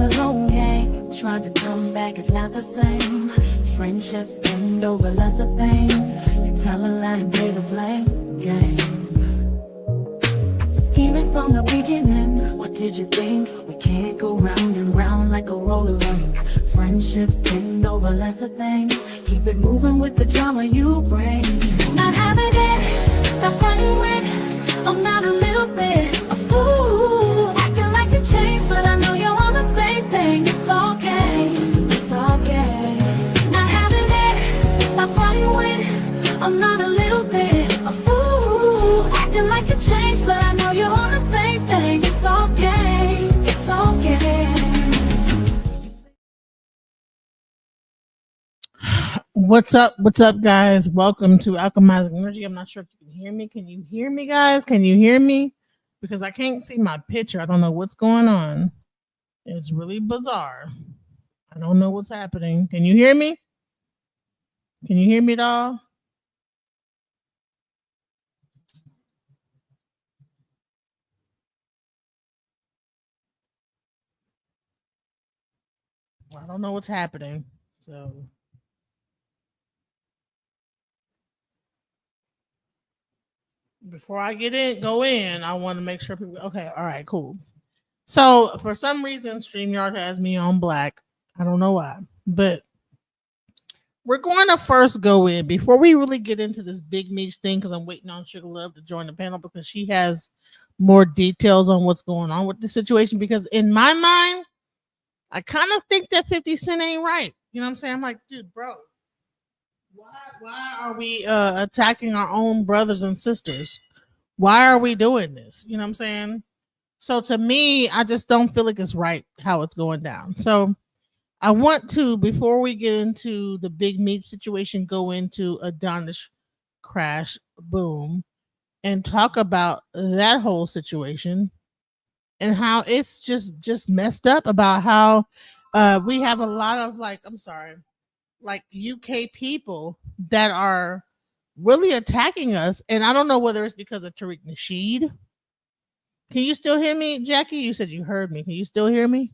the long game. Trying to come back, it's not the same. Friendships end over lesser things. You tell a lie and play the blame game. Scheming from the beginning, what did you think? We can't go round and round like a roller rink. Friendships end over lesser things. Keep it moving with the drama you bring. Not having it, stop running with. I'm not a little bit a fool. Acting like you changed, but I know you're on the same thing. It's okay, it's okay. Not having it, stop running with. I'm not a little bit a fool. Acting like you changed, but I know you're on the same thing. It's okay, it's okay. What's up, guys? Welcome to Alchemizing Energy. I'm not sure if you can hear me. Can you hear me, guys? Can you hear me? Because I can't see my picture. I don't know what's going on. It's really bizarre. I don't know what's happening. Can you hear me? Can you hear me at all? I don't know what's happening. So before I go in, I want to make sure people. Okay, all right, cool. So for some reason, StreamYard has me on black. I don't know why, but we're going to first go in before we really get into this big Meech thing, because I'm waiting on Sugar Love to join the panel because she has more details on what's going on with the situation. Because in my mind, I kind of think that 50 Cent ain't right. You know what I'm saying? I'm like, dude, bro, why are we attacking our own brothers and sisters? Why are we doing this? You know what I'm saying? So to me, I just don't feel like it's right how it's going down. So I want to, before we get into the big Meech situation, go into Adonis crash boom and talk about that whole situation and how it's just messed up, about how we have a lot of like UK people that are really attacking us. And I don't know whether it's because of Tariq Nasheed. Can you still hear me, Jackie? You said you heard me. Can you still hear me?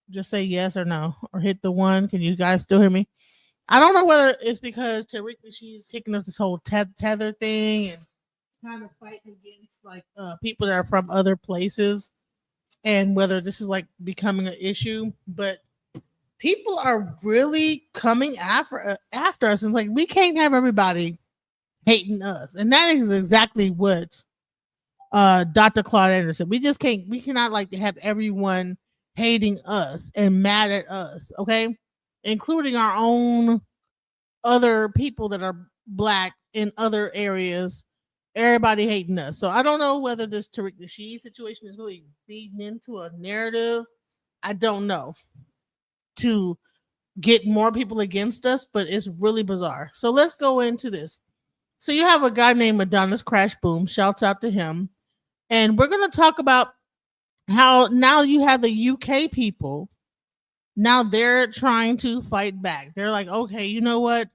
Just say yes or no, or hit the one. Can you guys still hear me? I don't know whether it's because Tariq Nasheed is kicking up this whole tether thing and kind of fighting against like people that are from other places, and whether this is like becoming an issue. But people are really coming after us, and it's like we can't have everybody hating us, and that is exactly what Dr. Claude Anderson. We cannot like have everyone hating us and mad at us, okay? Including our own other people that are black in other areas. Everybody hating us. So I don't know whether this Tariq Nasheed situation is really feeding into a narrative. I don't know, to get more people against us, but it's really bizarre. So let's go into this. So you have a guy named Adonis Crash Boom. Shouts out to him. And we're going to talk about how now you have the UK people. Now they're trying to fight back. They're like, okay, you know what?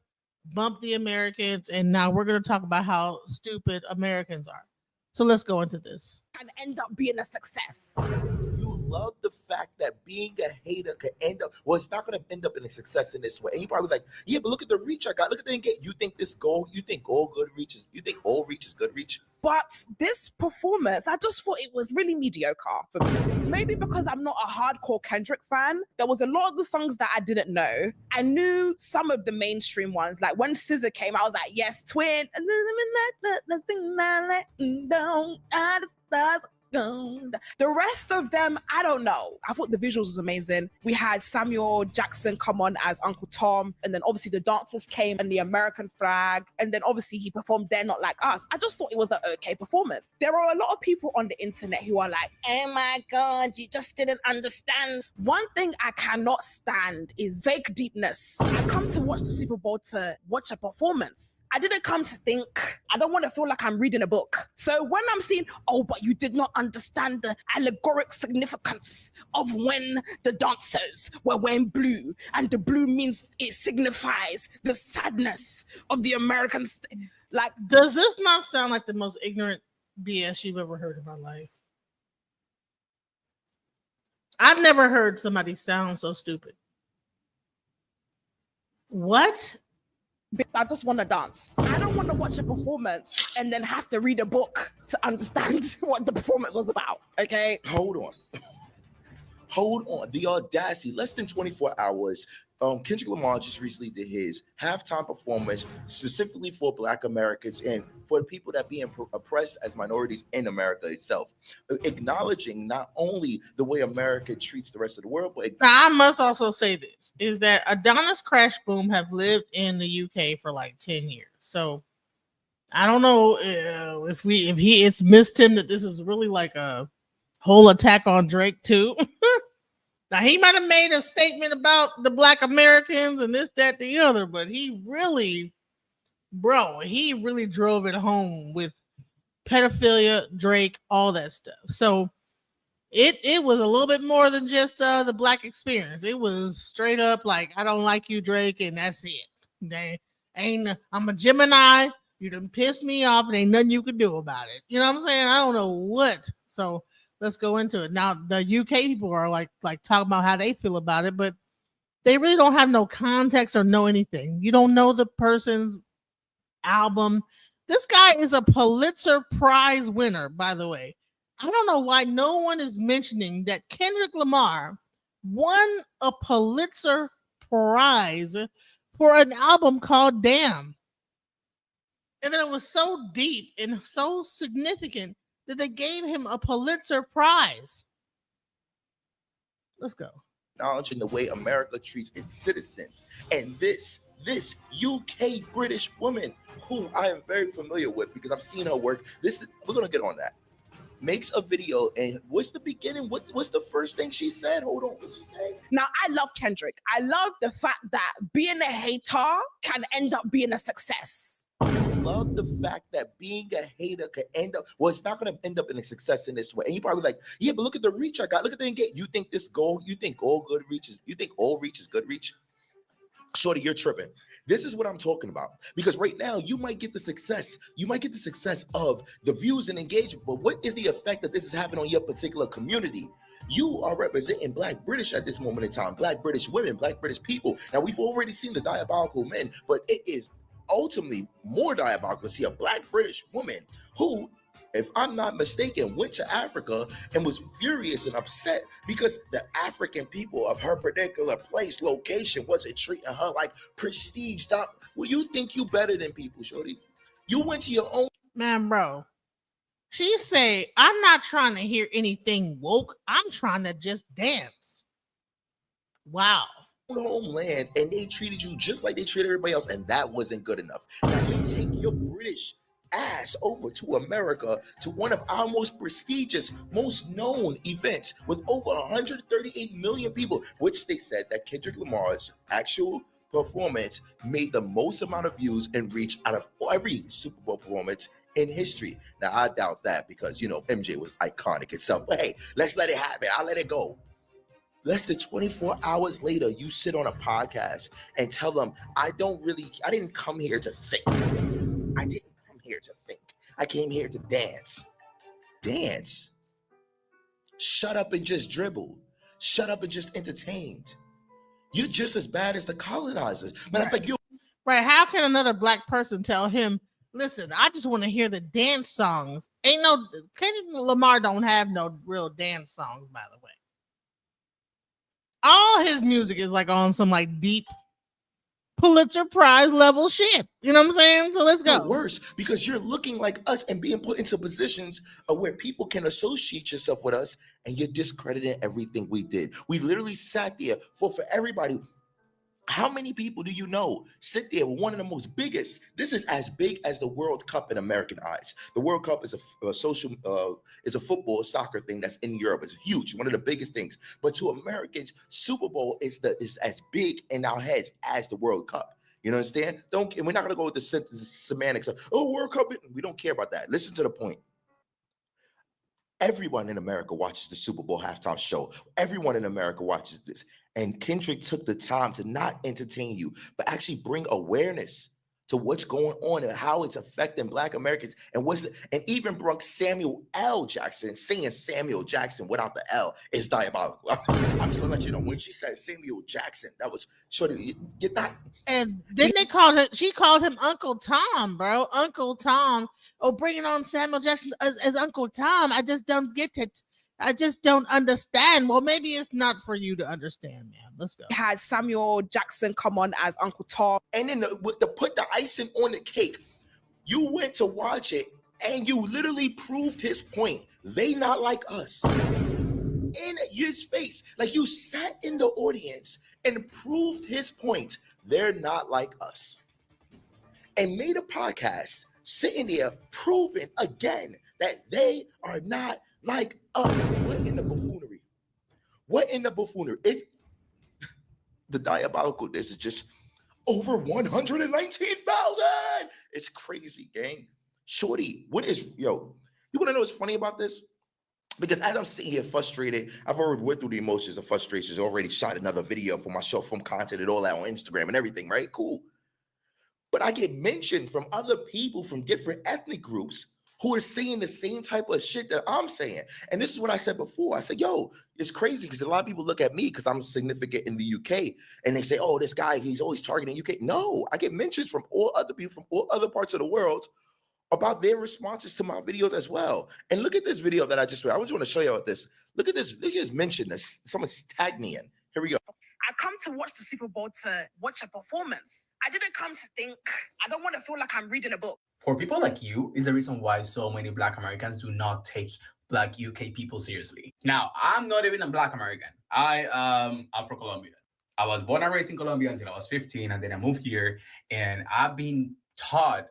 Bump the Americans. And now we're going to talk about how stupid Americans are. So let's go into this. And end up being a success. You love the fact that being a hater could end up, well, it's not going to end up in a success in this way. And you probably like, yeah, but look at the reach I got. Look at the engagement. You think all good reach is good reach? But this performance, I just thought it was really mediocre for me. Maybe because I'm not a hardcore Kendrick fan. There was a lot of the songs that I didn't know. I knew some of the mainstream ones. Like when SZA came, I was like, yes, twin. The rest of them, I don't know. I thought the visuals was amazing. We had Samuel Jackson come on as Uncle Tom, and then obviously the dancers came and the American flag, and then obviously he performed They're Not Like Us. I just thought it was an okay performance. There are a lot of people on the internet who are like, oh my God, you just didn't understand. One thing I cannot stand is fake deepness. I come to watch the Super Bowl to watch a performance. I didn't come to think. I don't want to feel like I'm reading a book. So when I'm seeing, oh, but you did not understand the allegoric significance of when the dancers were wearing blue, and the blue means it signifies the sadness of the Americans. Like, does this not sound like the most ignorant BS you've ever heard in my life? I've never heard somebody sound so stupid. What? I just want to dance. I don't want to watch a performance and then have to read a book to understand what the performance was about. Okay. Hold on. Hold on. The audacity. Less than 24 hours. Kendrick Lamar just recently did his halftime performance specifically for Black Americans and for the people that being oppressed as minorities in America itself, acknowledging not only the way America treats the rest of the world, but Now, I must also say this is that Adonis Crash Boom have lived in the UK for like 10 years. So I don't know if it's missed him that this is really like a whole attack on Drake too. Now he might have made a statement about the Black Americans and this, that, the other, but he really drove it home with pedophilia, Drake, all that stuff. So it was a little bit more than just the Black experience. It was straight up like, I don't like you, Drake, and that's it. I'm a Gemini. You done pissed me off, and ain't nothing you can do about it. You know what I'm saying? I don't know what. So let's go into it. Now, the UK people are like talking about how they feel about it, but they really don't have no context or know anything. You don't know the person's album. This guy is a Pulitzer Prize winner, by the way. I don't know why no one is mentioning that Kendrick Lamar won a Pulitzer Prize for an album called Damn. And then it was so deep and so significant that they gave him a Pulitzer Prize. Let's go. acknowledging the way America treats its citizens. And this UK British woman, who I am very familiar with because I've seen her work. We're gonna get on that. Makes a video, and what's the beginning? What's the first thing she said? Hold on, what she say? Now, I love Kendrick. I love the fact that being a hater can end up being a success. Love the fact that being a hater could end up, well, it's not going to end up in a success in this way. And you probably like, yeah, but look at the reach I got. Look at the engagement. You think all reach is good reach? Shorty, you're tripping. This is what I'm talking about. Because right now, you might get the success. You might get the success of the views and engagement. But what is the effect that this is having on your particular community? You are representing Black British at this moment in time. Black British women, Black British people. Now, we've already seen the diabolical men, but it is ultimately more diabolical to see a Black British woman who, if I'm not mistaken, went to Africa and was furious and upset because the African people of her particular place, location, wasn't treating her like prestige. Well, you think you better than people, shorty. You went to your own. Man, bro. She say, I'm not trying to hear anything woke. I'm trying to just dance. Wow. Homeland, and they treated you just like they treated everybody else, and that wasn't good enough. Now you take your British ass over to America to one of our most prestigious, most known events with over 138 million people, which they said that Kendrick Lamar's actual performance made the most amount of views and reach out of every Super Bowl performance in history. Now I doubt that because MJ was iconic itself, but hey, let's let it happen. I'll let it go. Less than 24 hours later, you sit on a podcast and tell them, I didn't come here to think. I didn't come here to think. I came here to dance. Dance. Shut up and just dribble. Shut up and just entertained. You're just as bad as the colonizers. Matter of fact, right. How can another Black person tell him, listen, I just want to hear the dance songs? Kendrick Lamar don't have no real dance songs, by the way. All his music is like on some like deep Pulitzer Prize level shit. You know what I'm saying? So let's go. Worse, because you're looking like us and being put into positions of where people can associate yourself with us, and you're discrediting everything we did. We literally sat there for everybody. How many people do you know sit there with one of the most biggest? This is as big as the World Cup in American eyes. The World Cup is a football, soccer thing that's in Europe. It's huge, one of the biggest things. But to Americans, Super Bowl is as big in our heads as the World We're not gonna go with the semantics of World Cup. We don't care about that. Listen to the point. Everyone in America watches the Super Bowl halftime show. Everyone in America watches this. And Kendrick took the time to not entertain you, but actually bring awareness to what's going on and how it's affecting Black Americans and even brought Samuel L. Jackson. Saying Samuel Jackson without the L is diabolical. I'm just gonna let you know, when she said Samuel Jackson, that was shorty. You're not. And then she called him Uncle Tom, bro. Uncle Tom. Oh, bringing on Samuel Jackson as Uncle Tom. I just don't get it. I just don't understand. Well, maybe it's not for you to understand, man. Let's go. Had Samuel Jackson come on as Uncle Tom. And then to put the icing on the cake, you went to watch it and you literally proved his point. They not like us. In his face. Like, you sat in the audience and proved his point. They're not like us. And made a podcast sitting there proving again that they are not like us. What in the buffoonery? What in the buffoonery? It's the diabolical. This is just over 119,000. It's crazy, gang. Shorty, you want to know what's funny about this? Because as I'm sitting here frustrated, I've already went through the emotions of frustrations, already shot another video for my short form content and all that on Instagram and everything, right? Cool. But I get mentioned from other people from different ethnic groups who are saying the same type of shit that I'm saying. And this is what I said before. I said, yo, it's crazy because a lot of people look at me because I'm significant in the UK and they say, oh, this guy, he's always targeting UK. No, I get mentions from all other people from all other parts of the world about their responses to my videos as well. And look at this video that I just read. I just want to show you about this. Look at this. Look at this mention. Someone's tagged me in. Here we go. I come to watch the Super Bowl to watch a performance. I didn't come to think. I don't want to feel like I'm reading a book. For people like you is the reason why so many Black Americans do not take Black UK people seriously. Now, I'm not even a Black American. I am Afro-Colombian. I was born and raised in Colombia until I was 15, and then I moved here, and I've been taught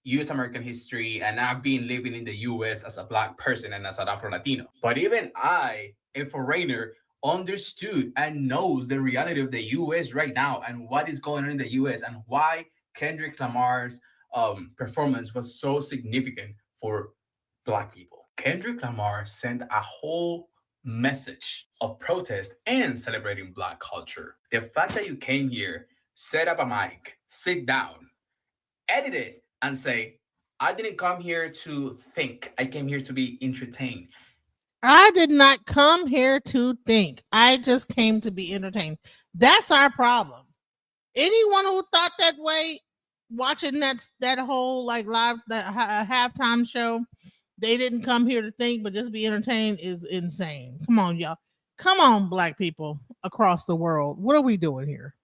US American history, and I've been living in the US as a Black person and as an Afro-Latino. But even I, a foreigner, understood and knows the reality of the US right now and what is going on in the US and why Kendrick Lamar's performance was so significant for Black people. Kendrick Lamar sent a whole message of protest and celebrating Black culture. The fact that you came here, set up a mic, sit down, edit it, and say, I didn't come here to think. I came here to be entertained. I did not come here to think. I just came to be entertained. That's our problem. Anyone who thought that way, watching that whole like live halftime show, they didn't come here to think but just be entertained, is insane. Come on, y'all. Come on, Black people across the world. What are we doing here?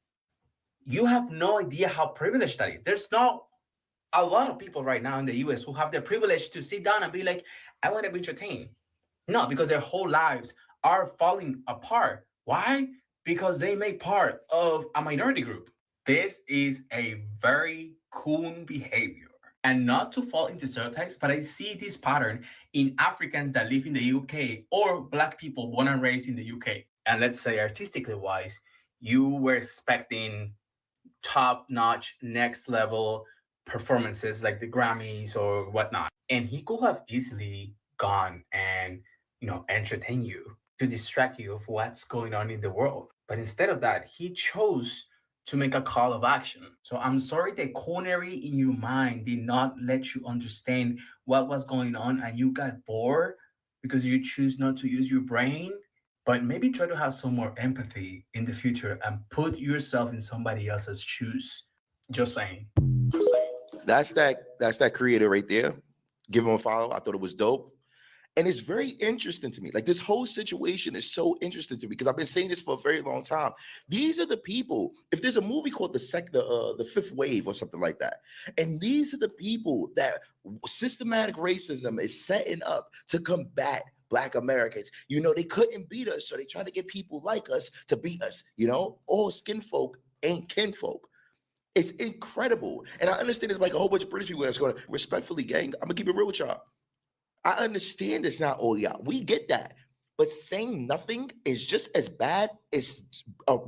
You have no idea how privileged that is. There's not a lot of people right now in the US who have the privilege to sit down and be like, I want to be entertained. No, because their whole lives are falling apart. Why? Because they make part of a minority group. This is a very coon behavior. And not to fall into stereotypes, but I see this pattern in Africans that live in the UK or Black people born and raised in the UK. And let's say artistically wise, you were expecting top-notch, next-level performances like the Grammys or whatnot. And he could have easily gone and, entertain you to distract you of what's going on in the world. But instead of that, he chose to make a call of action. So I'm sorry the cornery in your mind did not let you understand what was going on and you got bored because you choose not to use your brain. But maybe try to have some more empathy in the future and put yourself in somebody else's shoes. Just saying. That's that creator right there. Give him a follow. I thought it was dope. And it's very interesting to me. Like, this whole situation is so interesting to me because I've been saying this for a very long time. These are the people, if there's a movie called The Fifth Wave or something like that, and these are the people that systematic racism is setting up to combat Black Americans. They couldn't beat us, so they tried to get people like us to beat us. All skin folk ain't kinfolk. It's incredible. And I understand there's like a whole bunch of British people that's going to, respectfully, gang, I'm going to keep it real with y'all. I understand it's not all y'all. We get that. But saying nothing is just as bad as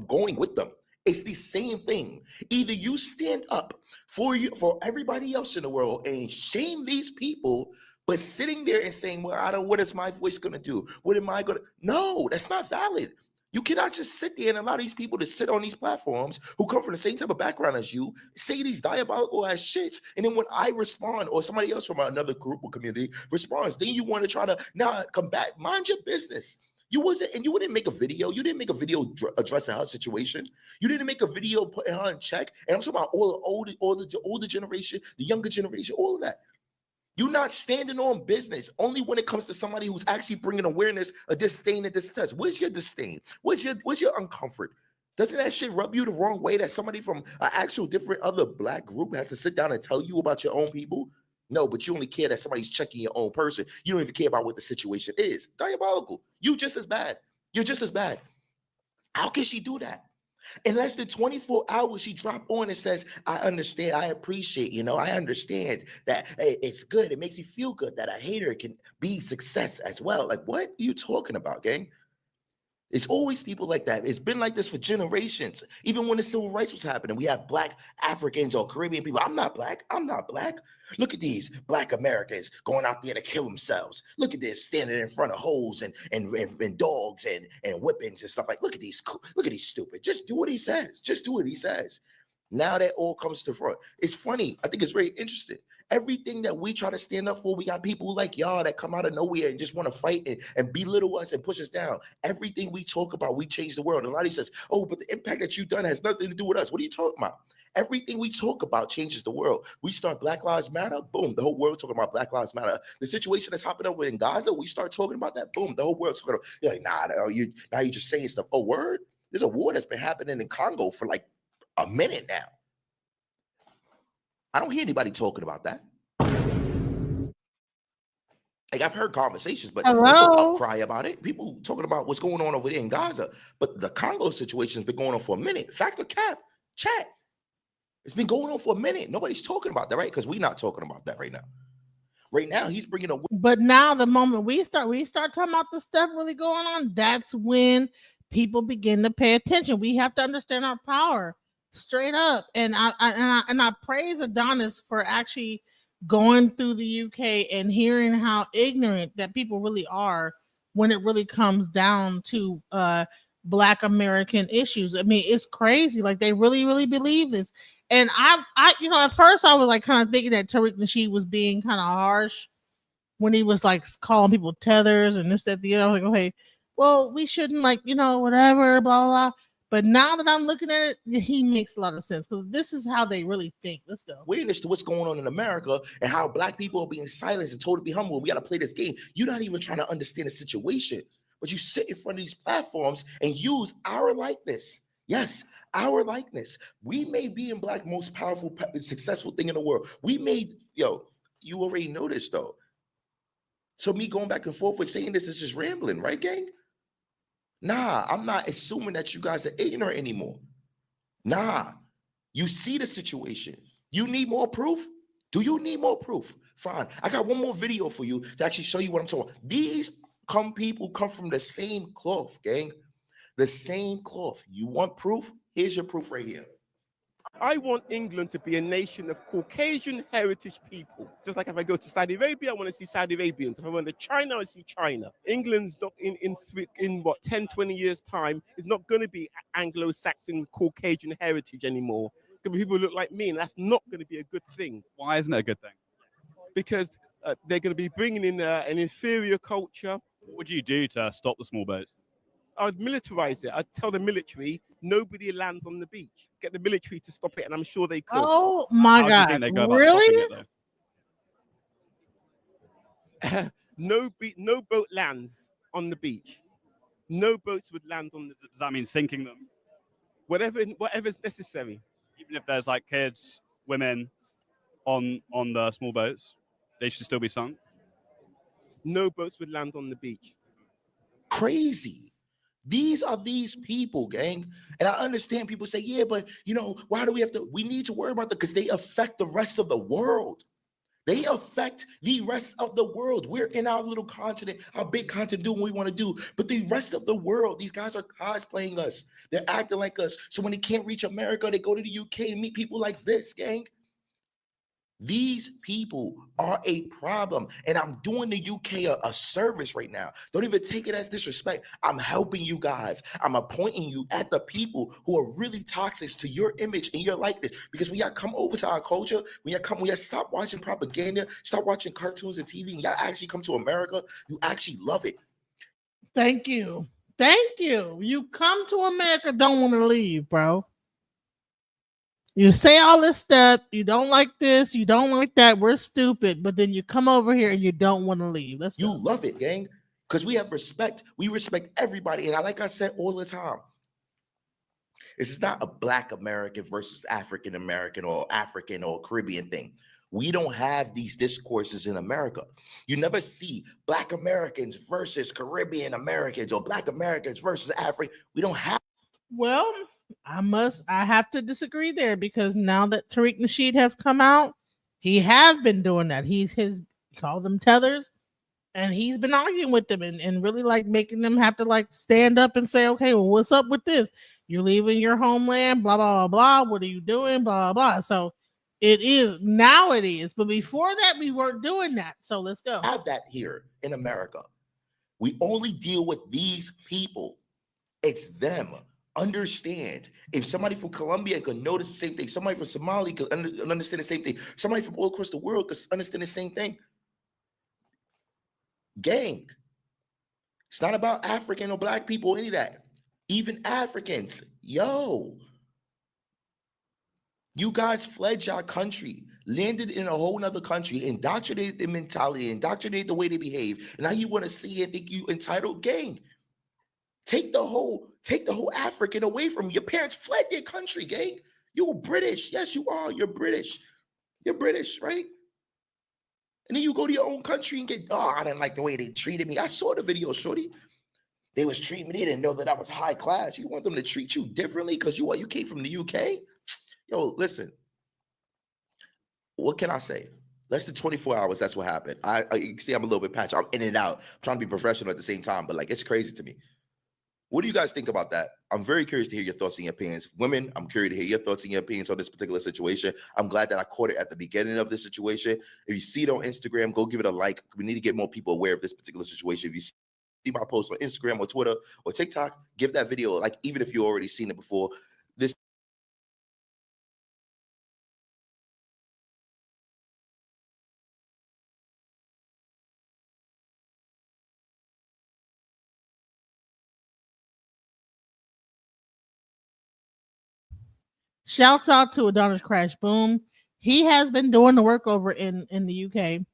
going with them. It's the same thing. Either you stand up for everybody else in the world and shame these people, but sitting there and saying, well, what is my voice going to do? What am I going to? No, that's not valid. You cannot just sit there and allow these people to sit on these platforms who come from the same type of background as you, say these diabolical ass shit, and then when I respond or somebody else from another group or community responds, then you want to try to now combat. Mind your business. You didn't make a video. You didn't make a video addressing her situation. You didn't make a video putting her in check. And I'm talking about all the older generation, the younger generation, all of that. You're not standing on business only when it comes to somebody who's actually bringing awareness of disdain and distress. Where's your disdain? Where's your uncomfort? Doesn't that shit rub you the wrong way that somebody from an actual different other black group has to sit down and tell you about your own people? No, but you only care that somebody's checking your own person. You don't even care about what the situation is. Diabolical. You just as bad. You're just as bad. How can she do that? In less than 24 hours, she dropped on and says, I understand, I appreciate, I understand that it's good. It makes me feel good that a hater can be success as well. Like, what are you talking about, gang? It's always people like that. It's been like this for generations. Even when the civil rights was happening, we have black Africans or Caribbean people. I'm not black. I'm not black. Look at these black Americans going out there to kill themselves. Look at this standing in front of hoes and dogs and whippings and stuff like. Look at these stupid. Just do what he says. Just do what he says. Now that all comes to front. It's funny. I think it's very interesting. Everything that we try to stand up for, we got people like y'all that come out of nowhere and just want to fight and belittle us and push us down. Everything we talk about, we change the world. And a lot of says, oh, but the impact that you've done has nothing to do with us. What are you talking about? Everything we talk about changes the world. We start Black Lives Matter, boom, the whole world talking about Black Lives Matter. The situation that's happening over in Gaza, we start talking about that, boom, the whole world's talking about, you're like, now you're just saying stuff. Oh, word? There's a war that's been happening in Congo for like a minute now. I don't hear anybody talking about that. Like, I've heard conversations, but there's no outcry about it. People talking about what's going on over there in Gaza. But the Congo situation has been going on for a minute. Fact or cap? Chat. It's been going on for a minute. Nobody's talking about that, right? Because we're not talking about that right now. Right now, he's bringing a. But now, the moment we start talking about the stuff really going on, that's when people begin to pay attention. We have to understand our power. Straight up. And I praise Adonis for actually going through the UK and hearing how ignorant that people really are when it really comes down to Black American issues. I mean, it's crazy. Like, they really, really believe this. And I at first I was like kind of thinking that Tariq Nasheed was being kind of harsh when he was like calling people tethers and this, that, the other. I was like, okay, well, we shouldn't, like, whatever, blah, blah. But now that I'm looking at it, he makes a lot of sense because this is how they really think. Let's go. Awareness to what's going on in America and how Black people are being silenced and told to be humble. We got to play this game. You're not even trying to understand the situation, but you sit in front of these platforms and use our likeness. Yes, our likeness. We may be in Black most powerful, successful thing in the world. We made, you already know this though. So me going back and forth with saying this is just rambling, right, gang? Nah, I'm not assuming that you guys are ignorant anymore. Nah, you see the situation. You need more proof? Do you need more proof? Fine. I got one more video for you to actually show you what I'm talking about. These people come from the same cloth, gang. The same cloth. You want proof? Here's your proof right here. I want England to be a nation of Caucasian heritage people. Just like if I go to Saudi Arabia, I want to see Saudi Arabians. If I went to China, I see China. England's not in what, 10, 20 years time, is not going to be Anglo-Saxon Caucasian heritage anymore. It's going to be people who look like me, and that's not going to be a good thing. Why isn't it a good thing? Because they're going to be bringing in an inferior culture. What would you do to stop the small boats? I would militarize it. I'd tell the military nobody lands on the beach. Get the military to stop it, and I'm sure they could. Oh my God! Do you think they go about really? It, no boat lands on the beach. No boats would land on the. Does that mean sinking them? Whatever's necessary. Even if there's like kids, women on the small boats, they should still be sunk. No boats would land on the beach. Crazy. These are these people, gang. And I understand people say, yeah, but why do we have to? We need to worry about them because they affect the rest of the world. They affect the rest of the world. We're in our little continent, our big continent, doing what we want to do. But the rest of the world, these guys are cosplaying us. They're acting like us. So when they can't reach America, they go to the UK and meet people like this, gang. These people are a problem, and I'm doing the UK a service right now. Don't even take it as disrespect. I'm helping you guys. I'm appointing you at the people who are really toxic to your image and your likeness. Because when y'all come over to our culture, when y'all stop watching propaganda, stop watching cartoons and TV, and y'all actually come to America, you actually love it. Thank you. Thank you. You come to America, don't want to leave, bro. You say all this stuff. You don't like this. You don't like that. We're stupid. But then you come over here and you don't want to leave. Let's You go. love it, gang. Because we have respect. We respect everybody. And like I said all the time, this is not a Black American versus African American or African or Caribbean thing. We don't have these discourses in America. You never see Black Americans versus Caribbean Americans or Black Americans versus African. We don't have. Well, I have to disagree there because now that Tariq Nasheed have come out, he have been doing that. He's his call them tethers, and he's been arguing with them and really like making them have to like stand up and say, okay, well, what's up with this? You're leaving your homeland, blah blah blah blah. What are you doing? Blah blah. So it is now it is, but before that we weren't doing that. So let's go. Have that here in America. We only deal with these people. It's them. Understand. If somebody from Colombia could notice the same thing, somebody from Somalia could understand the same thing, somebody from all across the world could understand the same thing. Gang. It's not about African or Black people or any of that. Even Africans. Yo. You guys fled your country, landed in a whole nother country, indoctrinated their mentality, indoctrinated the way they behave. And now you want to see and think you entitled. Gang. Take the whole African away from you. Your parents fled their country, gang. You're British. Yes, you are. You're British. You're British, right? And then you go to your own country and get, I didn't like the way they treated me. I saw the video, shorty. They was treating me. They didn't know that I was high class. You want them to treat you differently because you came from the UK? Yo, listen. What can I say? Less than 24 hours, that's what happened. You see, I'm a little bit patchy. I'm in and out. I'm trying to be professional at the same time, but like, it's crazy to me. What do you guys think about that? I'm very curious to hear your thoughts and your opinions. Women, I'm curious to hear your thoughts and your opinions on this particular situation. I'm glad that I caught it at the beginning of this situation. If you see it on Instagram, go give it a like. We need to get more people aware of this particular situation. If you see my post on Instagram or Twitter or TikTok, give that video a like, even if you already seen it before. This Shouts out to Adonis Crash Boom. He has been doing the work over in the UK.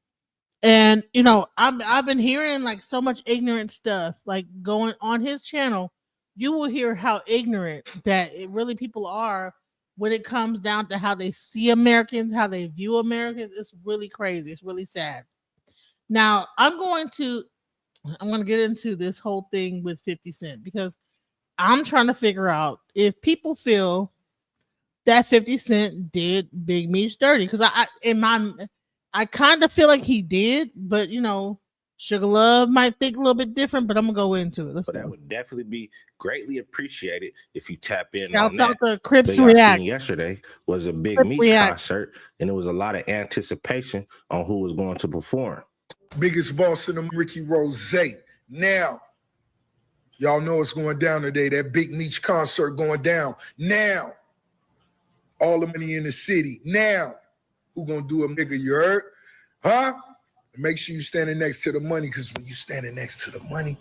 And you know, I've been hearing like so much ignorant stuff like going on his channel. You will hear how ignorant that it really people are when it comes down to how they see Americans, how they view Americans. It's really crazy. It's really sad. Now, I'm going to get into this whole thing with 50 Cent because I'm trying to figure out if people feel that 50 Cent did Big Meech dirty. Because I kind of feel like he did, but you know, Sugar Love might think a little bit different, but I'm gonna go into it. Let's But go. that would definitely be greatly appreciated if you tap in Shout on out that. to Crips Thing I React. seen yesterday was a Big Crip Meech React. concert, and there was a lot of anticipation on who was going to perform. Biggest boss in them, Ricky Rose. Now, y'all know what's going down today. That Big Meech concert going down. Now, all the money in the city. Now, who gonna do a nigga, you heard? Huh? Make sure you standing next to the money, because when you standing next to the money,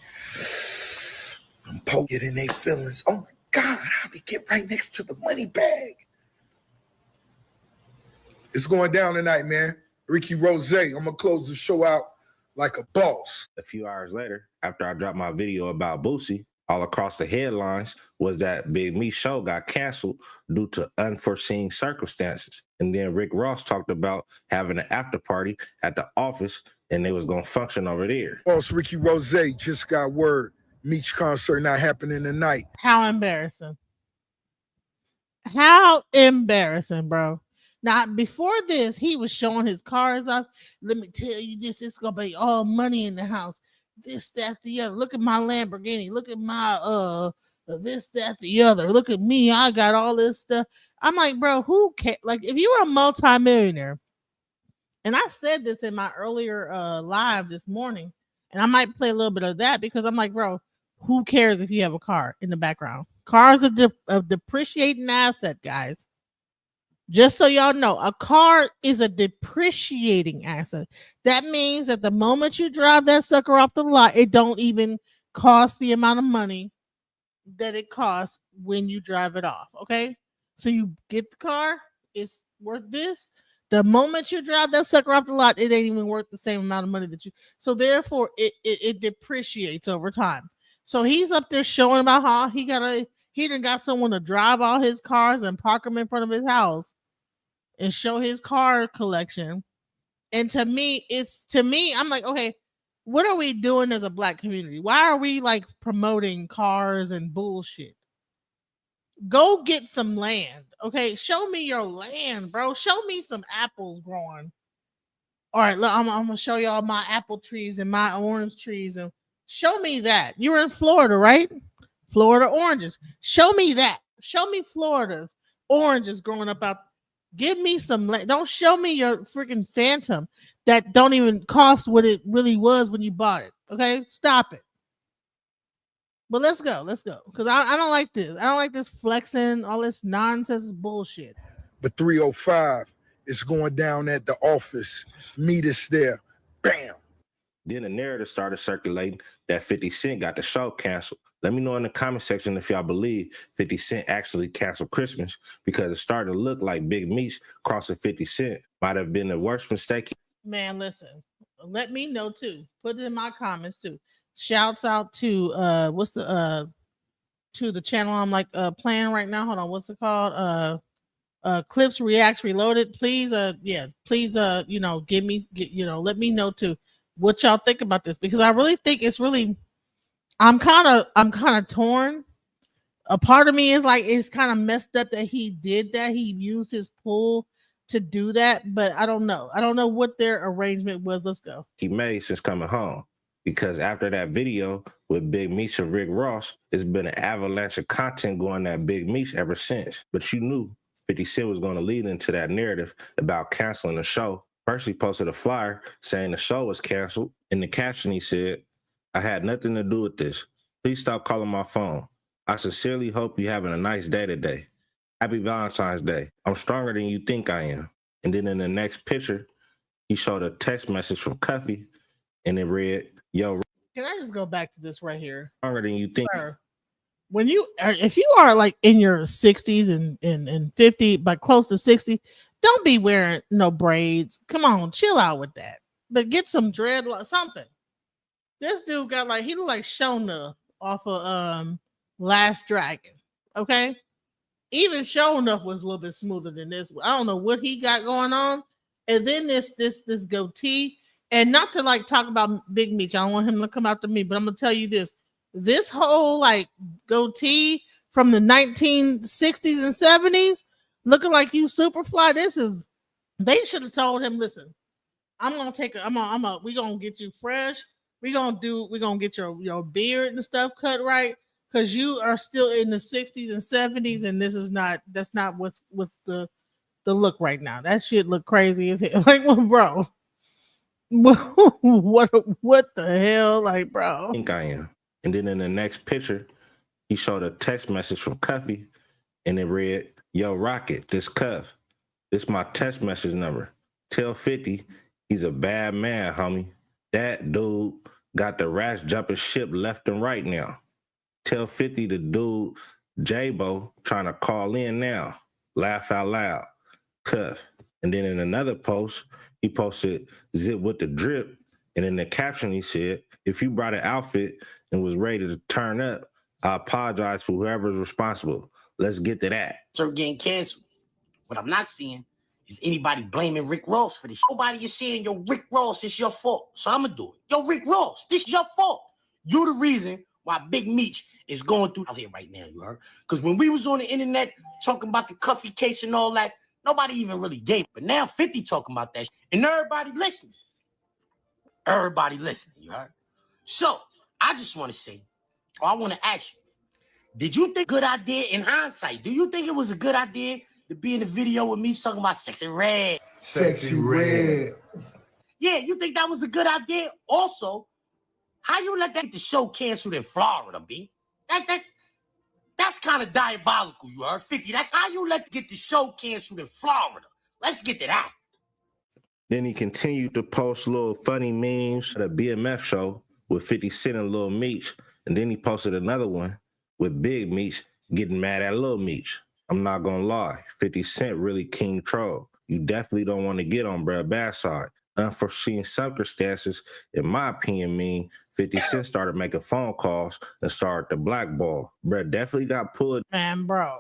I'm poking in their feelings. Oh my God, how we get right next to the money bag? It's going down tonight, man. Ricky Rose. I'm gonna close the show out like a boss. A few hours later, after I dropped my video about Boosie, all across the headlines was that Big Meech show got canceled due to unforeseen circumstances. And then Rick Ross talked about having an after party at the office, and they was gonna function over there. Boss Ricky Rose just got word. Meech concert not happening tonight. How embarrassing. How embarrassing, bro. Now, before this, he was showing his cars off. Let me tell you this, it's gonna be all money in the house. This, that, the other. Look at my Lamborghini. Look at my this, that, the other. Look at me. I got all this stuff. I'm like, bro, who cares? Like, if you were a multimillionaire And I said this in my earlier live this morning, and I might play a little bit of that because I'm like, bro, who cares if you have a car in the background? Cars are a depreciating asset, guys. Just so y'all know, a car is a depreciating asset. That means that the moment you drive that sucker off the lot, it don't even cost the amount of money that it costs when you drive it off. Okay, so you get the car, it's worth this. The moment you drive that sucker off the lot, it ain't even worth the same amount of money that you. So therefore, it depreciates over time. So he's up there showing about how he done got someone to drive all his cars and park them in front of his house and show his car collection. And to me, I'm like, okay, what are we doing as a black community? Why are we like promoting cars and bullshit? Go get some land. Okay, show me your land, bro. Show me some apples growing. All right, look, I'm gonna show y'all my apple trees and my orange trees, and show me that. You're in Florida, right? Florida oranges. Show me that. Show me Florida's oranges growing up out. Give me some land. Don't show me your freaking Phantom that don't even cost what it really was when you bought it. Okay, stop it. But let's go, because I don't like this. I don't like this flexing, all this nonsense bullshit. But 305 is going down at the office. Meet us there. Bam. Then the narrative started circulating that 50 Cent got the show canceled. Let me know in the comment section if y'all believe 50 Cent actually canceled Christmas, because it started to look like Big Meech crossing 50 Cent might have been the worst mistake. Man, listen, let me know too. Put it in my comments too. Shouts out to to the channel I'm like playing right now. Hold on, what's it called? Clips Reacts Reloaded. Please please let me know too what y'all think about this, because I really think it's really I'm kind of torn. A part of me is like, it's kind of messed up that he did that. He used his pull to do that, but I don't know. I don't know what their arrangement was. Let's go. He made since coming home, because after that video with Big Meech and Rick Ross, it's been an avalanche of content going at Big Meech ever since. But you knew 50 Cent was going to lead into that narrative about canceling the show. First, he posted a flyer saying the show was canceled. In the caption, he said, "I had nothing to do with this. Please stop calling my phone. I sincerely hope you're having a nice day today. Happy Valentine's Day. I'm stronger than you think I am." And then in the next picture, he showed a text message from Cuffy, and it read, "Yo, can I just go back to this right here? Stronger than you think." Sir, when if you are like in your 60s and 50, but close to 60, don't be wearing no braids. Come on, chill out with that. But get some dreadlocks, something. This dude got like, he looked like Shona off of Last Dragon. Okay, even Shona was a little bit smoother than this. I don't know what he got going on. And then this goatee, and not to like talk about Big Meech. I don't want him to come after me, but I'm gonna tell you this: this whole like goatee from the 1960s and 70s, looking like you Superfly. They should have told him, listen, we gonna get you fresh. We gonna get your beard and stuff cut right, because you are still in the 60s and 70s, and that's not what's the look right now. That shit look crazy as hell. Like, well, bro, what the hell, like, bro? I think I am. And then in the next picture, he showed a text message from Cuffy, and it read, "Yo, Rocket, this Cuff. This my text message number. Tell 50 he's a bad man, homie. That dude got the rats jumping ship left and right now. Tell 50 the dude J-Bo trying to call in now. Laugh out loud. Cuff." And then in another post, he posted "Zip with the drip." And in the caption, he said, "If you brought an outfit and was ready to turn up, I apologize for whoever's responsible. Let's get to that." Sir, getting canceled. What I'm not seeing is anybody blaming Rick Ross for this. Nobody is saying, yo, Rick Ross, it's your fault. So I'm going to do it. Yo, Rick Ross, this is your fault. You're the reason why Big Meech is going through out here right now, you heard? Because when we was on the internet talking about the Cuffy case and all that, nobody even really gave it. But now 50 talking about that, and everybody listening. Everybody listening, you heard? So I just want to say, or I want to ask you, did you think good idea in hindsight? Do you think it was a good idea to be in the video with me talking about sexy red. Sexy red. Yeah, you think that was a good idea? Also, how you let that get the show canceled in Florida, B? That's kind of diabolical, you heard? 50, that's how you let get the show canceled in Florida. Let's get to that. Then he continued to post little funny memes at a BMF show with 50 Cent and Lil Meech. And then he posted another one with Big Meech getting mad at Lil Meech. I'm not gonna lie, 50 Cent really king troll. You definitely don't want to get on bruh bad side. Unforeseen circumstances, in my opinion, mean 50 Cent started making phone calls and started to blackball. Bruh definitely got pulled. Man, bro.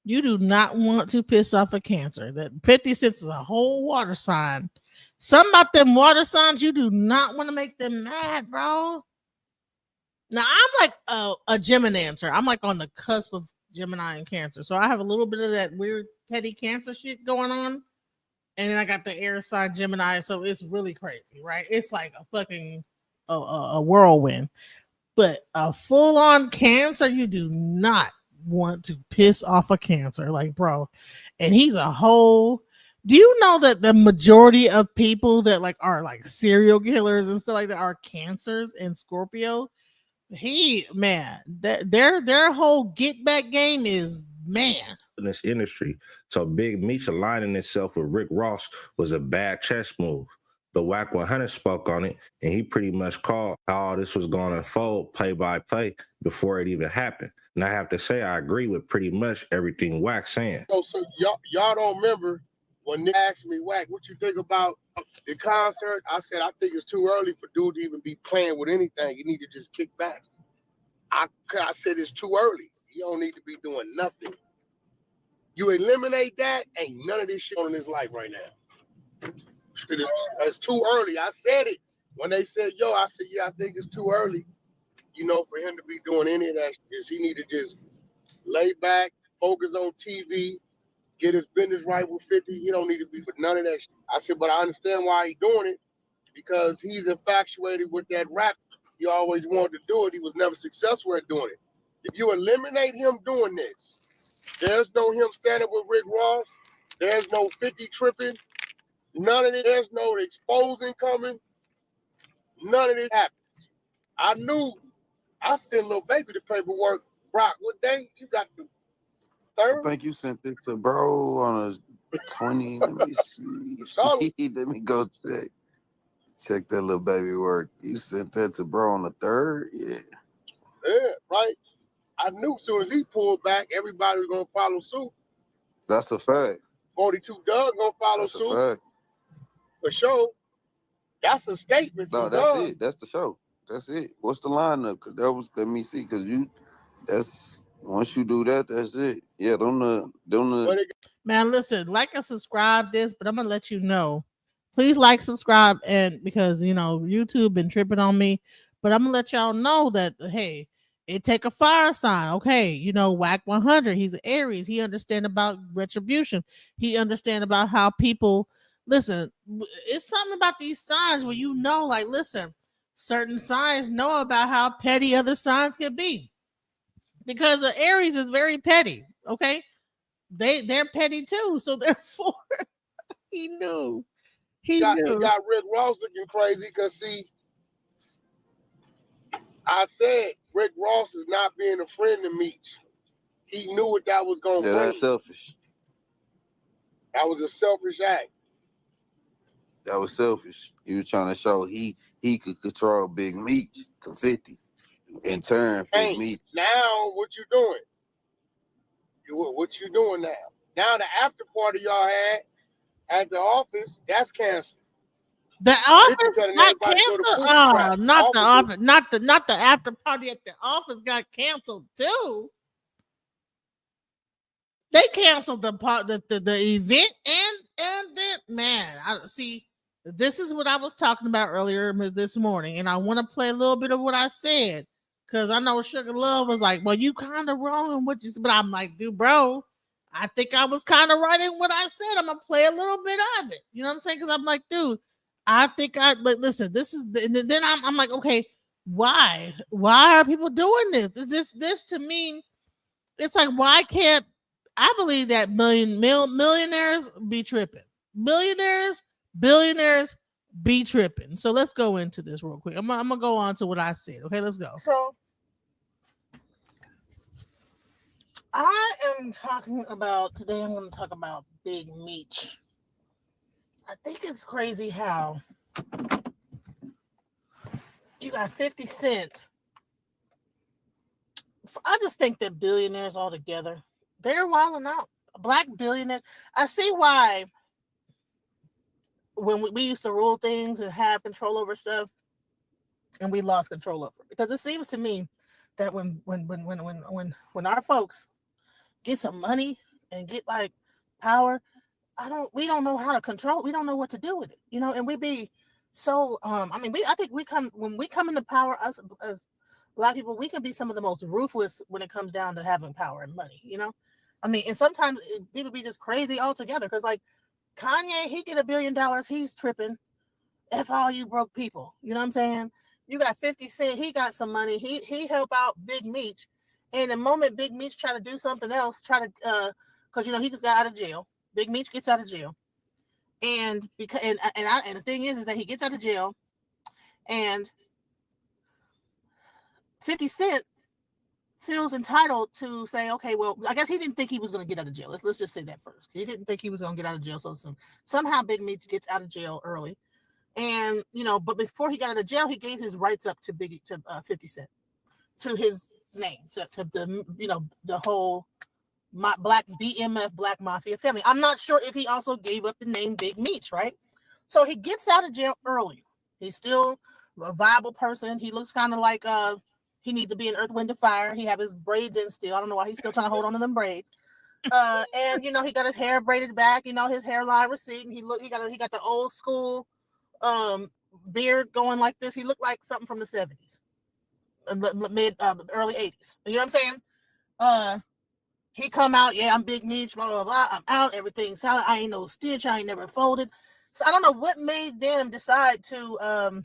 You do not want to piss off a Cancer. That 50 Cent is a whole water sign. Some about them water signs, you do not want to make them mad, bro. Now, I'm like a Gemini answer. I'm like on the cusp of Gemini and Cancer. So I have a little bit of that weird petty Cancer shit going on. And then I got the air sign Gemini. So it's really crazy, right? It's like a fucking a whirlwind. But a full-on Cancer, you do not want to piss off a Cancer. Like, bro. And he's a whole... Do you know that the majority of people that like are like serial killers and stuff like that are Cancers and Scorpio? Their whole get back game is man in this industry. So Big Meech aligning itself with Rick Ross was a bad chess move. But Wack 100 spoke on it, and he pretty much called how all this was going to unfold play by play before it even happened. And I have to say, I agree with pretty much everything Wack's saying. So y'all don't remember when they asked me, Wack, what you think about the concert? I said, I think it's too early for dude to even be playing with anything. You need to just kick back. I said it's too early. You don't need to be doing nothing. You eliminate that, ain't none of this shit on in his life right now. It's too early. I said it. When they said, yo, I said, yeah, I think it's too early, for him to be doing any of that. He need to just lay back, focus on TV, get his business right with 50. He don't need to be for none of that shit. I said, but I understand why he's doing it, because he's infatuated with that rap. He always wanted to do it. He was never successful at doing it. If you eliminate him doing this, there's no him standing with Rick Ross. There's no 50 tripping. None of it. There's no exposing coming. None of it happens. I knew. I sent little baby the paperwork. Brock, what day? You got the 3rd? I think you sent it to bro on a 20. Let me see. Let me go check that little baby work. You sent that to bro on the 3rd? Yeah. Yeah, right. I knew as soon as he pulled back, everybody was gonna follow suit. That's a fact. 42 Doug gonna follow That's suit. a fact. For sure. That's a statement. No, from that's Doug. it. That's the show. That's it. What's the lineup? Cause let me see. Cause once you do that, that's it. Yeah, don't. Man, listen, like and subscribe this, but I'm gonna let you know. Please like, subscribe, and because YouTube been tripping on me, but I'm gonna let y'all know that hey, it take a fire sign. Okay, Wack 100. He's an Aries. He understand about retribution. He understand about how people listen. It's something about these signs where like, listen, certain signs know about how petty other signs can be. Because the Aries is very petty, okay? They're petty too, so therefore he knew. He got Rick Ross looking crazy because see, I said Rick Ross is not being a friend to Meech. He knew what that was gonna bring. That's selfish. That was a selfish act. That was selfish. He was trying to show he could control Big Meech to 50. In turn, Big Meech. Now what you doing? What you doing now? Now the after party y'all had at the office, that's canceled. The office got canceled. Oh, not the office, not the after party at the office got canceled too. They canceled the event and then man, I see. This is what I was talking about earlier this morning, and I want to play a little bit of what I said. Because I know Sugar Love was like, well, you kind of wrong in what you said. But I'm like, dude, bro, I think I was kind of right in what I said. I'm going to play a little bit of it. You know what I'm saying? Because I'm like, dude, I think listen, this is, and then I'm like, okay, why? Why are people doing this? This to me, it's like, why can't I believe that millionaires be tripping. Billionaires be tripping. So let's go into this real quick. I'm gonna go on to what I said. Okay, let's go. So I am talking about today. I'm going to talk about Big Meech. I think it's crazy how you got 50 Cent. I just think that billionaires altogether, they're wilding out. Black billionaires. I see why when we used to rule things and have control over stuff, and we lost control over it. Because it seems to me that when our folks get some money and get like power, we don't know how to control. We don't know what to do with it, you know. And we be so. I think when we come into power, us as Black people, we can be some of the most ruthless when it comes down to having power and money, you know. I mean, and sometimes people be just crazy altogether. Because like Kanye, he get $1 billion, he's tripping. F all you broke people, you know what I'm saying? You got 50 Cent, he got some money. He help out Big Meech. And the moment Big Meech try to do something else, because you know he just got out of jail. Big Meech gets out of jail, and the thing is that he gets out of jail, and 50 Cent feels entitled to say, okay, well, I guess he didn't think he was going to get out of jail. Let's just say that first. He didn't think he was going to get out of jail so soon. Somehow Big Meech gets out of jail early, and you know, but before he got out of jail, he gave his rights up to 50 Cent, to his name, to the, you know, the whole Black BMF Black Mafia family. I'm not sure if he also gave up the name Big Meech, right? So he gets out of jail early. He's still a viable person. He looks kind of like he needs to be in Earth, Wind, and Fire. He have his braids in still. I don't know why he's still trying to hold on to them braids. And you know, he got his hair braided back. You know, his hairline receding. He got the old school beard going like this. He looked like something from the 70s. Early 80s. You know what I'm saying? He come out, yeah, I'm Big Meech, blah, blah, blah. I'm out, everything's solid. I ain't no stitch, I ain't never folded. So I don't know what made them decide to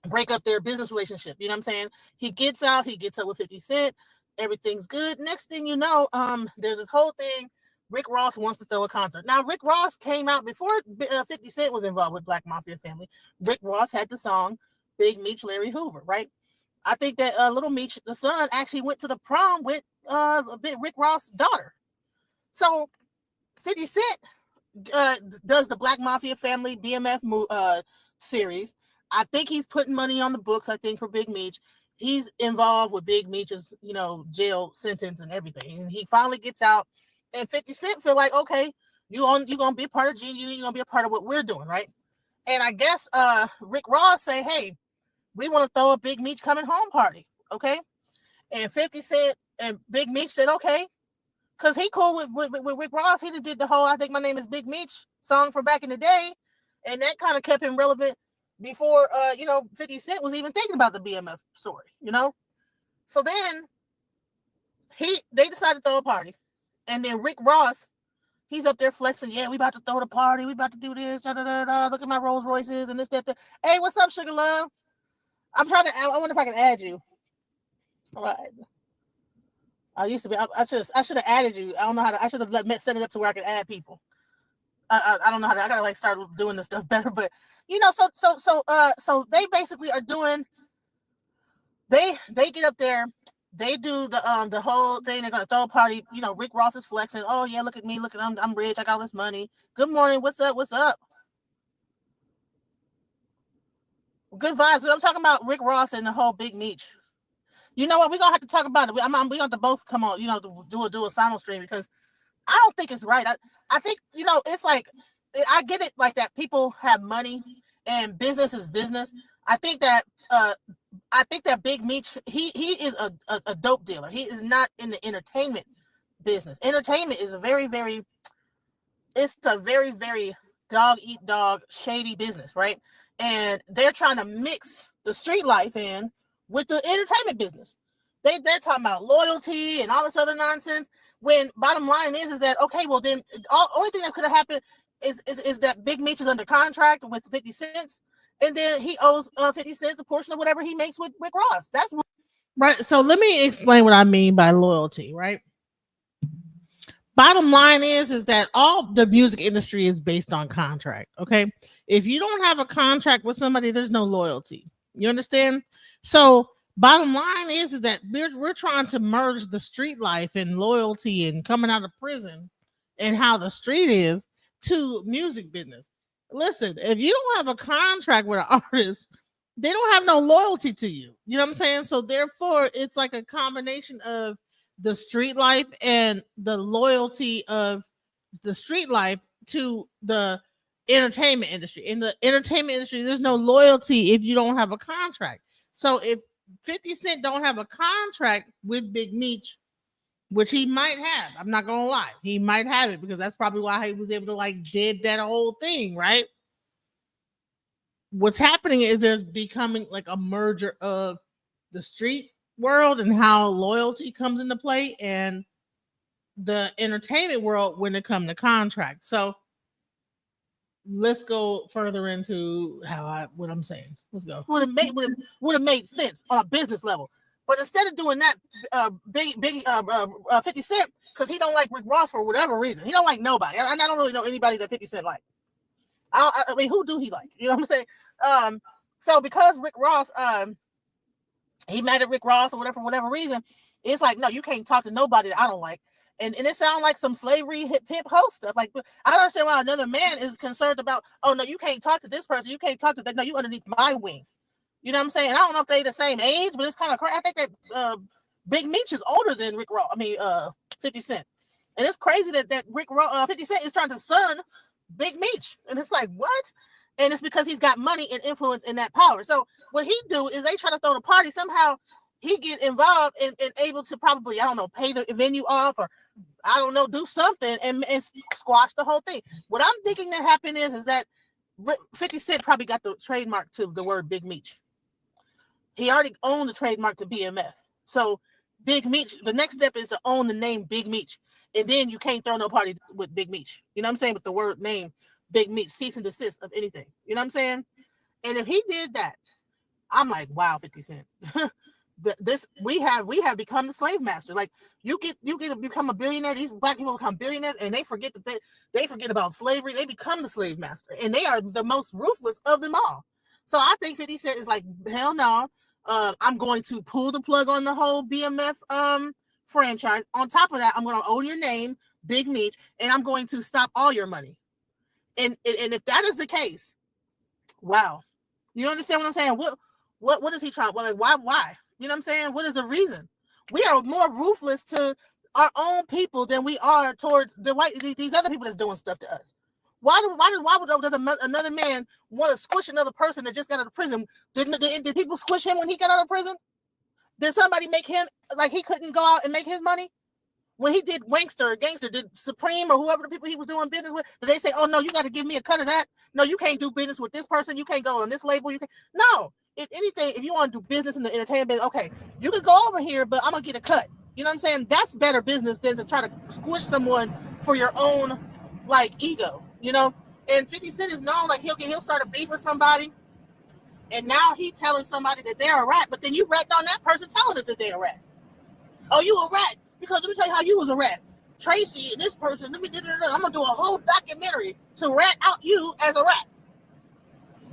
break up their business relationship. You know what I'm saying? He gets out, he gets up with 50 Cent, everything's good. Next thing you know, there's this whole thing. Rick Ross wants to throw a concert. Now, Rick Ross came out before 50 Cent was involved with Black Mafia family. Rick Ross had the song Big Meech, Larry Hoover, right? I think that little Meech, the son, actually went to the prom with Rick Ross' daughter. So 50 Cent does the Black Mafia family BMF series. I think he's putting money on the books, I think, for Big Meech. He's involved with Big Meech's, you know, jail sentence and everything. And he finally gets out. And 50 Cent feel like, okay, you're going to be a part of GU. You're going to be a part of what we're doing, right? And I guess Rick Ross say, hey, we want to throw a Big Meech coming home party, okay? And 50 Cent and Big Meech said, okay, because he cool with Rick Ross. He did the whole I Think My Name Is Big Meech song from back in the day, and that kind of kept him relevant before, 50 Cent was even thinking about the BMF story, you know? So then they decided to throw a party, and then Rick Ross, he's up there flexing, yeah, we about to throw the party, we about to do this, look at my Rolls Royces and this, that. Hey, what's up, Sugar Love? I wonder if I can add you. All right. I used to be. I should have added you. I don't know how to. I should have set it up to where I could add people. I don't know how to. I gotta like start doing this stuff better. But you know, so they basically are doing. They get up there. They do the whole thing. They're gonna throw a party. You know, Rick Ross is flexing. Oh yeah, look at me. Look at I'm rich. I got all this money. Good morning. What's up? What's up? Good vibes. I'm talking about Rick Ross and the whole Big Meech. You know what? We're gonna have to talk about it. We're gonna have to both come on, you know, to do a simul stream, because I don't think it's right. I think, you know, it's like, I get it like that people have money and business is business. I think that Big Meech, he is a dope dealer. He is not in the entertainment business. Entertainment is a very, very dog eat dog shady business, right? And they're trying to mix the street life in with the entertainment business. They're talking about loyalty and all this other nonsense. When bottom line is that, okay, well then only thing that could have happened is that Big Meech is under contract with 50 Cent, and then he owes 50 Cent a portion of whatever he makes with Rick Ross. That's right. So let me explain what I mean by loyalty, right? bottom line is that all the music industry is based on contract. Okay, if you don't have a contract with somebody, there's no loyalty. You understand? So bottom line is that we're trying to merge the street life and loyalty and coming out of prison and how the street is to music business. Listen, if you don't have a contract with an artist, they don't have no loyalty to you. You know what I'm saying? So therefore, it's like a combination of the street life and the loyalty of the street life to the entertainment industry. In the entertainment industry, there's no loyalty if you don't have a contract. So if 50 Cent don't have a contract with Big Meech, which he might have, I'm not gonna lie, he might have it, because that's probably why he was able to like did that whole thing, right? What's happening is there's becoming like a merger of the street world and how loyalty comes into play and the entertainment world when it comes to contracts. So let's go further into what I'm saying. Let's go. Would have made sense on a business level. But instead of doing that, 50 Cent, because he don't like Rick Ross for whatever reason. He don't like nobody. And I don't really know anybody that 50 Cent like. I mean, who do he like? You know what I'm saying? So because Rick Ross, he mad at Rick Ross or whatever, for whatever reason, it's like, no, you can't talk to nobody that I don't like. And it sounds like some slavery hip host stuff. Like, I don't understand why another man is concerned about, oh, no, you can't talk to this person. You can't talk to that. No, you underneath my wing. You know what I'm saying? I don't know if they the same age, but it's kind of crazy. I think that Big Meech is older than 50 Cent. And it's crazy that 50 Cent is trying to son Big Meech. And it's like, what? And it's because he's got money and influence and that power. So what he do is they try to throw the party. Somehow he get involved and able to probably, I don't know, pay the venue off, or I don't know, do something and squash the whole thing. What I'm thinking that happened is that 50 Cent probably got the trademark to the word Big Meech. He already owned the trademark to BMF. So Big Meech, the next step is to own the name Big Meech. And then you can't throw no party with Big Meech. You know what I'm saying? With the word name Big Meech, cease and desist of anything. You know what I'm saying? And if he did that, I'm like, wow, 50 Cent. We have become the slave master. Like you get to become a billionaire. These black people become billionaires, and they forget that they forget about slavery. They become the slave master, and they are the most ruthless of them all. So I think 50 Cent is like, hell no. I'm going to pull the plug on the whole BMF franchise. On top of that, I'm going to own your name, Big Meech, and I'm going to stop all your money. And if that is the case, wow. You understand what I'm saying? What is he trying? Well, like, why? You know what I'm saying? What is the reason? We are more ruthless to our own people than we are towards these other people that's doing stuff to us. Why does another man want to squish another person that just got out of prison? Did people squish him when he got out of prison? Did somebody make him like he couldn't go out and make his money? When he did Gangster, did Supreme or whoever the people he was doing business with, did they say, oh no, you got to give me a cut of that? No, you can't do business with this person. You can't go on this label. You can no. If anything, if you want to do business in the entertainment business, okay, you can go over here, but I'm gonna get a cut. You know what I'm saying? That's better business than to try to squish someone for your own like ego, you know? And 50 Cent is known, like he'll start a beef with somebody, and now he's telling somebody that they're a rat, but then you ratted on that person telling it that they're a rat. Oh, you a rat, because let me tell you how you was a rat. Tracy and this person, I'm gonna do a whole documentary to rat out you as a rat.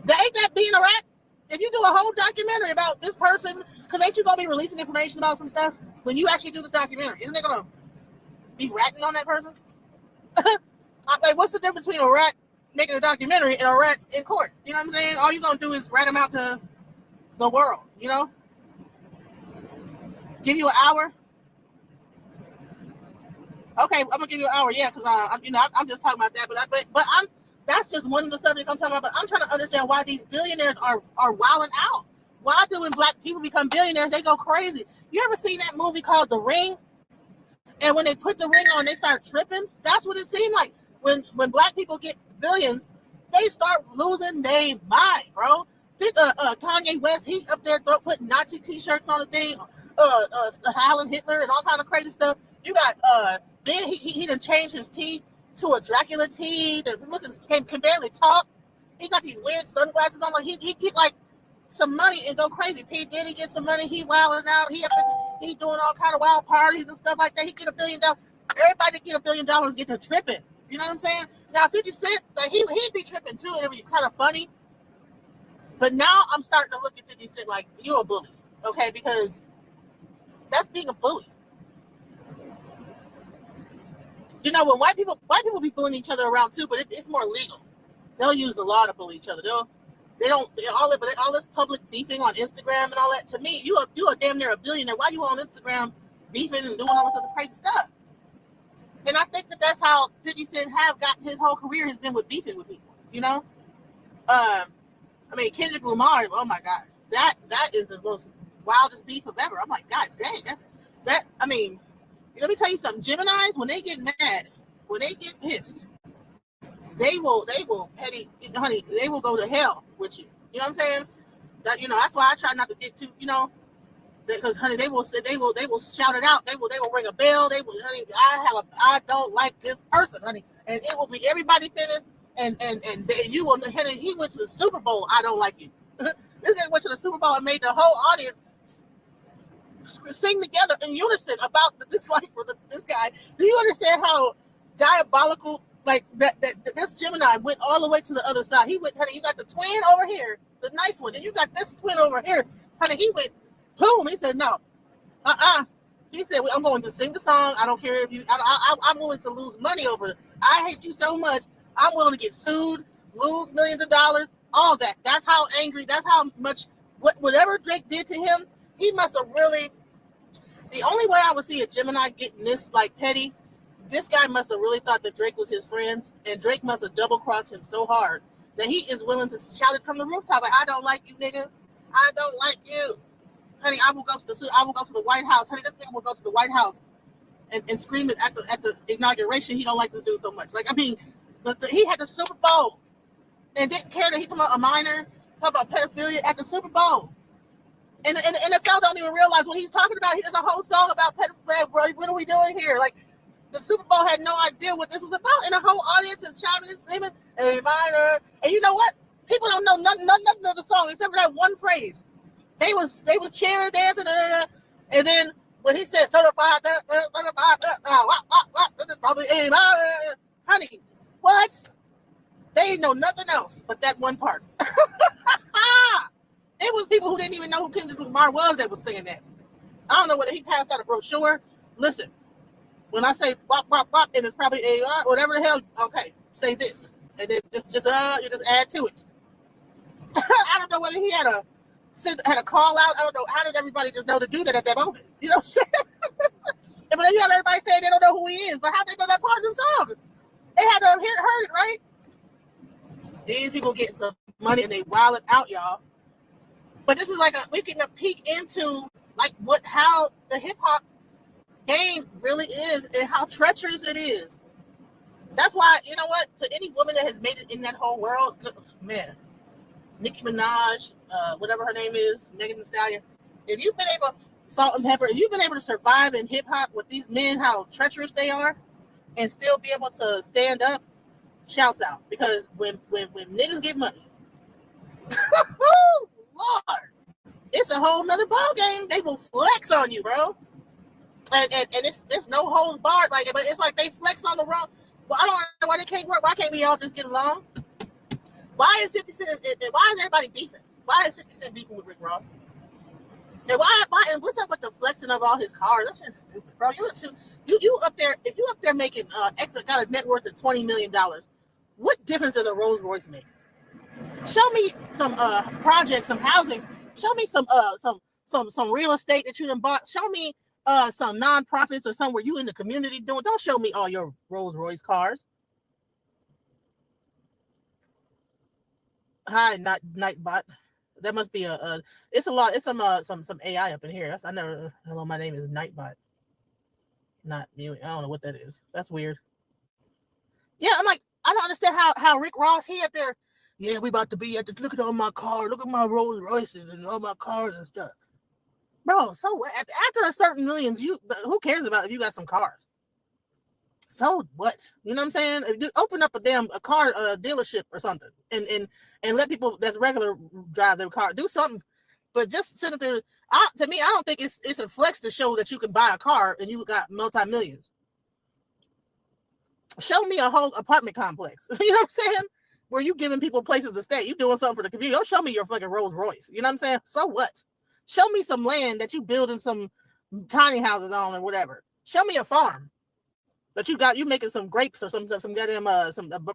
Ain't that being a rat? If you do a whole documentary about this person, because ain't you gonna be releasing information about some stuff when you actually do this documentary? Isn't it gonna be ratting on that person? Like, what's the difference between a rat making a documentary and a rat in court? You know what I'm saying? All you're gonna do is rat them out to the world, you know? Give you an hour. Okay, I'm gonna give you an hour, yeah, because I'm just talking about that, but that's just one of the subjects I'm talking about. But I'm trying to understand why these billionaires are wilding out. Why do when black people become billionaires, they go crazy? You ever seen that movie called The Ring? And when they put the ring on, they start tripping. That's what it seemed like. When black people get billions, they start losing their mind, bro. Kanye West, he up there putting Nazi t-shirts on the thing, Howlin' Hitler and all kind of crazy stuff. You got then he done changed his teeth to a Dracula teeth and can barely talk. He got these weird sunglasses on. Like he get like some money and go crazy. P. Diddy get some money. He wilding out. He doing all kind of wild parties and stuff like that. He get $1 billion. everybody get $1 billion get to tripping. You know what I'm saying? Now 50 Cent, like he'd be tripping too, and it'd be kind of funny. But now I'm starting to look at 50 Cent like you're a bully, okay? Because that's being a bully. You know, when white people be bullying each other around too, but it's more legal. They'll use the law to bully each other. All this public beefing on Instagram and all that. To me, you are damn near a billionaire. Why you on Instagram beefing and doing all this other crazy stuff? And I think that's how 50 Cent have gotten his whole career has been with beefing with people. You know, I mean Kendrick Lamar. Oh my God, that is the most wildest beef of ever. I'm like, God dang, that. I mean, let me tell you something. Geminis, when they get mad, when they get pissed, they will petty, honey. They will go to hell with you. You know what I'm saying? That that's why I try not to get too, because honey, they will shout it out. They will ring a bell. They will, honey. I don't like this person, honey, and it will be everybody finished. And you will, honey. He went to the Super Bowl. I don't like you. This guy went to the Super Bowl and made the whole audience sing together in unison about the dislike for this guy. Do you understand how diabolical? Like that this Gemini went all the way to the other side. He went, honey, you got the twin over here, the nice one, and you got this twin over here. Honey, he went, boom. He said, no, He said, I'm going to sing the song. I don't care if you, I'm willing to lose money over it. I hate you so much. I'm willing to get sued, lose millions of dollars, all that. That's how angry, that's how much, whatever Drake did to him, he must have really, the only way I would see a Gemini getting this like petty, this guy must have really thought that Drake was his friend, and Drake must have double-crossed him so hard that he is willing to shout it from the rooftop, like, I don't like you, nigga. I don't like you. Honey, I will go to the White House. Honey, this nigga will go to the White House and scream it at the inauguration. He don't like this dude so much. Like, I mean, he had the Super Bowl and didn't care that he talking about a minor, talking about pedophilia at the Super Bowl. And the NFL don't even realize what he's talking about. He has a whole song about pedophilia. What are we doing here? Like, the Super Bowl had no idea what this was about, and the whole audience is chiming and screaming, "A minor!" And you know what? People don't know nothing of the song except for that one phrase. They was cheering, dancing, and then when he said certified, probably a minor, honey, what? They didn't know nothing else but that one part. It was people who didn't even know who Kendrick Lamar was that was singing that. I don't know whether he passed out a brochure. Listen. When I say bop, bop, bop, and it's probably whatever the hell, okay, say this. And then you just add to it. I don't know whether he had a call out. I don't know. How did everybody just know to do that at that moment? You know what I'm saying? But then you have everybody saying they don't know who he is, but how they know that part of the song? They had to heard it, right? These people getting some money and they wilding out, y'all. But this is like we can peek into like how the hip hop game really is and how treacherous it is. That's why, you know what, to any woman that has made it in that whole world, man, Nicki Minaj, whatever her name is, Megan Thee Stallion, if you've been able, Salt and Pepper, if you've been able to survive in hip hop with these men, how treacherous they are, and still be able to stand up, shouts out. Because when niggas get money, Lord, it's a whole nother ball game. They will flex on you, bro. And there's no holds barred, like, but it's like they flex on the wrong. Well, I don't know why they can't work. Why can't we all just get along? Why is 50 Cent? Why is everybody beefing? Why is 50 Cent beefing with Rick Ross? And why? And what's up with the flexing of all his cars? That's just stupid, bro. You up there? If you up there making got a net worth of $20 million, what difference does a Rolls Royce make? Show me some projects, some housing. Show me some real estate that you done bought. Show me some nonprofits or somewhere you in the community doing. Don't show me all your Rolls Royce cars. Hi, Nightbot. That must be it's a lot. It's some AI up in here. I never. Hello, my name is Nightbot. Not me. I don't know what that is. That's weird. Yeah, I'm like, I don't understand how Rick Ross, he up there. Yeah, we about to be at this. Look at all my cars. Look at my Rolls Royces and all my cars and stuff. Bro, so after a certain millions, who cares about if you got some cars? So what? You know what I'm saying? Open up a car dealership or something, and let people that's regular drive their car. Do something, but just sit up there. To me, I don't think it's a flex to show that you can buy a car and you got multi-millions. Show me a whole apartment complex. You know what I'm saying? Where you giving people places to stay. You doing something for the community. Don't show me your fucking Rolls Royce. You know what I'm saying? So what? Show me some land that you building some tiny houses on or whatever. Show me a farm that you making some grapes or some goddamn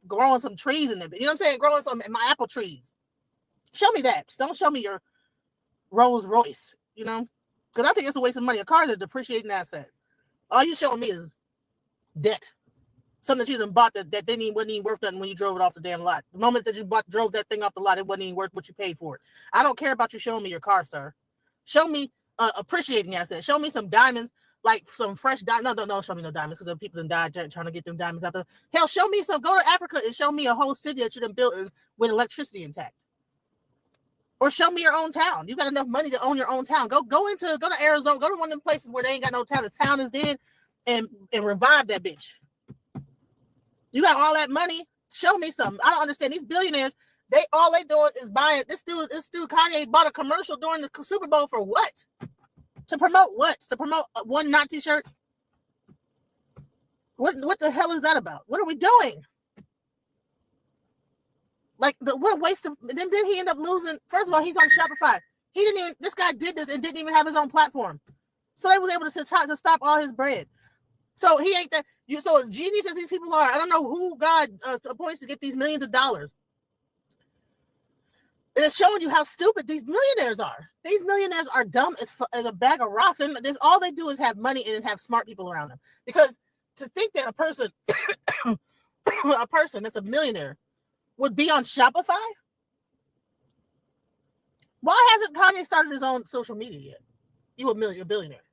growing some trees in it. You know what I'm saying? Growing some my apple trees. Show me that. Don't show me your Rolls Royce. You know, because I think it's a waste of money. A car is a depreciating asset. All you showing me is debt. Something that you done bought that wasn't even worth nothing when you drove it off the damn lot. The moment that you drove that thing off the lot, it wasn't even worth what you paid for it. I don't care about you showing me your car, sir. Show me appreciating assets. Show me some diamonds, like some fresh diamonds. No, don't show me no diamonds because the people done died trying to get them diamonds out there. Hell, show me some. Go to Africa and show me a whole city that you done built with electricity intact. Or show me your own town. You got enough money to own your own town. Go to Arizona. Go to one of them places where they ain't got no town. The town is dead, and revive that bitch. You got all that money. Show me something. I don't understand. These billionaires, all they doing is buying. This dude Kanye bought a commercial during the Super Bowl for what? To promote what? To promote one Nazi shirt? What the hell is that about? What are we doing? Like what waste of? Then he end up losing. First of all, he's on Shopify. He didn't even. This guy did this and didn't even have his own platform, so they was able to stop all his bread. So he ain't that. So as genius as these people are, I don't know who God appoints to get these millions of dollars. And it's showing you how stupid these millionaires are. These millionaires are dumb as a bag of rocks. And all they do is have money and have smart people around them. Because to think that a person that's a millionaire would be on Shopify? Why hasn't Kanye started his own social media yet? You a billionaire.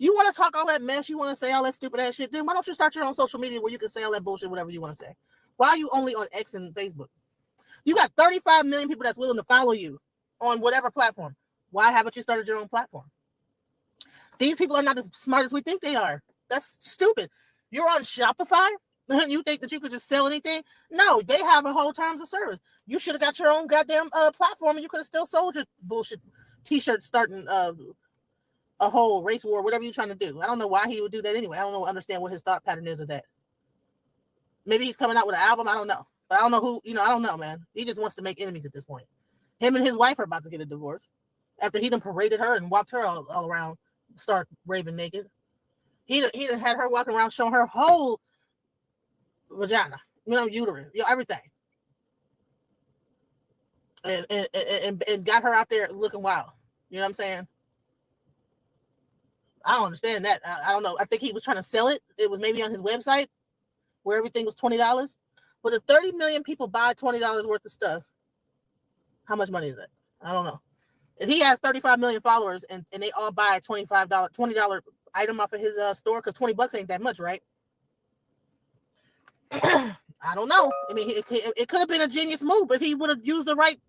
You want to talk all that mess, you want to say all that stupid ass shit, then why don't you start your own social media where you can say all that bullshit, whatever you want to say? Why are you only on X and Facebook? You got 35 million people that's willing to follow you on whatever platform. Why haven't you started your own platform? These people are not as smart as we think they are. That's stupid. You're on Shopify? You think that you could just sell anything? No, they have a whole terms of service. You should have got your own goddamn platform and you could have still sold your bullshit t-shirts starting a whole race war, whatever you're trying to do. I don't know why he would do that anyway. I don't understand what his thought pattern is of that. Maybe he's coming out with an album. I don't know. But I don't know who, I don't know, man. He just wants to make enemies at this point. Him and his wife are about to get a divorce after he done paraded her and walked her all around, start raving naked. He done had her walking around showing her whole vagina, uterus, everything. And got her out there looking wild. You know what I'm saying? I don't understand that. I don't know. I think he was trying to sell it. It was maybe on his website where everything was $20. But if 30 million people buy $20 worth of stuff, how much money is that? I don't know. If he has 35 million followers and they all buy a $20 item off of his store, because $20 ain't that much, right? I don't know. I mean, it could have been a genius move if he would have used the right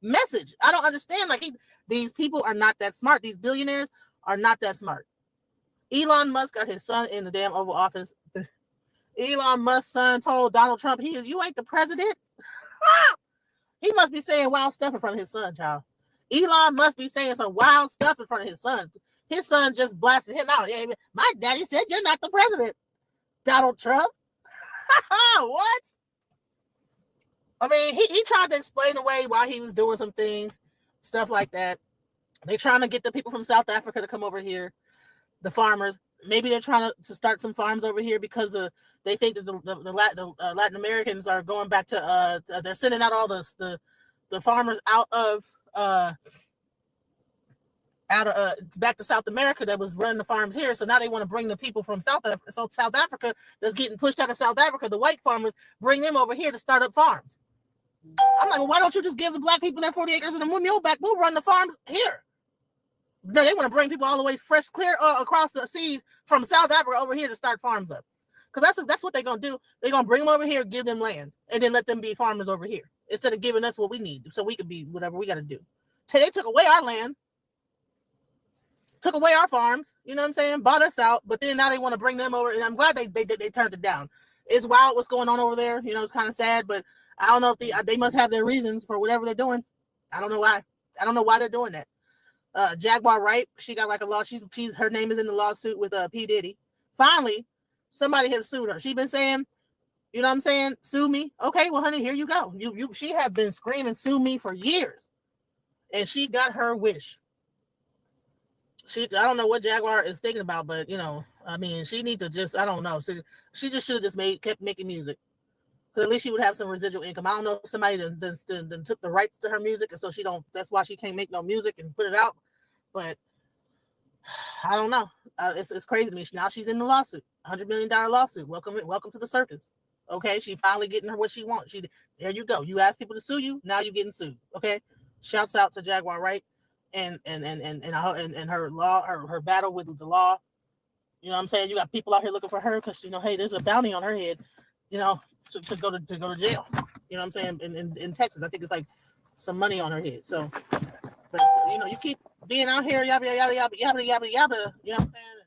message. I don't understand. Like these people are not that smart. These billionaires are not that smart. Elon Musk got his son in the damn Oval Office. Elon Musk's son told Donald Trump, you ain't the president. He must be saying wild stuff in front of his son, child. Elon must be saying some wild stuff in front of his son. His son just blasted him out. Yeah, my daddy said you're not the president, Donald Trump. What? I mean, he tried to explain away why he was doing some things, stuff like that. They're trying to get the people from South Africa to come over here, the farmers. Maybe they're trying to start some farms over here because they think that the Latin Americans are going back to they're sending out all the farmers out of back to South America that was running the farms here. So now they want to bring the people from South Africa that's getting pushed out of South Africa, the white farmers, bring them over here to start up farms. I'm like, well, why don't you just give the black people their 40 acres and a mule back? We'll run the farms here. No, they want to bring people all the way fresh, clear across the seas from South Africa over here to start farms up. Because that's what they're going to do. They're going to bring them over here, give them land, and then let them be farmers over here instead of giving us what we need so we could be whatever we got to do. So they took away our land, took away our farms, you know what I'm saying? Bought us out, but then now they want to bring them over, and I'm glad they turned it down. It's wild what's going on over there. You know, it's kind of sad, but I don't know if they must have their reasons for whatever they're doing. I don't know why. I don't know why they're doing that. Jaguar Wright, she got like a law. Her name is in the lawsuit with P. Diddy. Finally, somebody had sued her. She been saying, you know what I'm saying? Sue me. Okay, well, honey, here you go. She have been screaming, sue me for years. And she got her wish. I don't know what Jaguar is thinking about, but you know, I mean, she need to just, I don't know. She just should have just kept making music. Because at least she would have some residual income. I don't know if somebody then took the rights to her music, and so that's why she can't make no music and put it out. But I don't know. It's crazy to me. Now she's in the lawsuit, $100 million lawsuit. Welcome to the circus. Okay, she finally getting her what she wants. There you go. You ask people to sue you, now you're getting sued. Okay, shouts out to Jaguar Wright and her battle with the law. You know what I'm saying? You got people out here looking for her because, you know, hey, there's a bounty on her head. You know, to go to jail. You know what I'm saying? In Texas, I think it's like some money on her head. So, but you know, you keep being out here, yabba yabba yabba yabba yabba yabba. You know what I'm saying?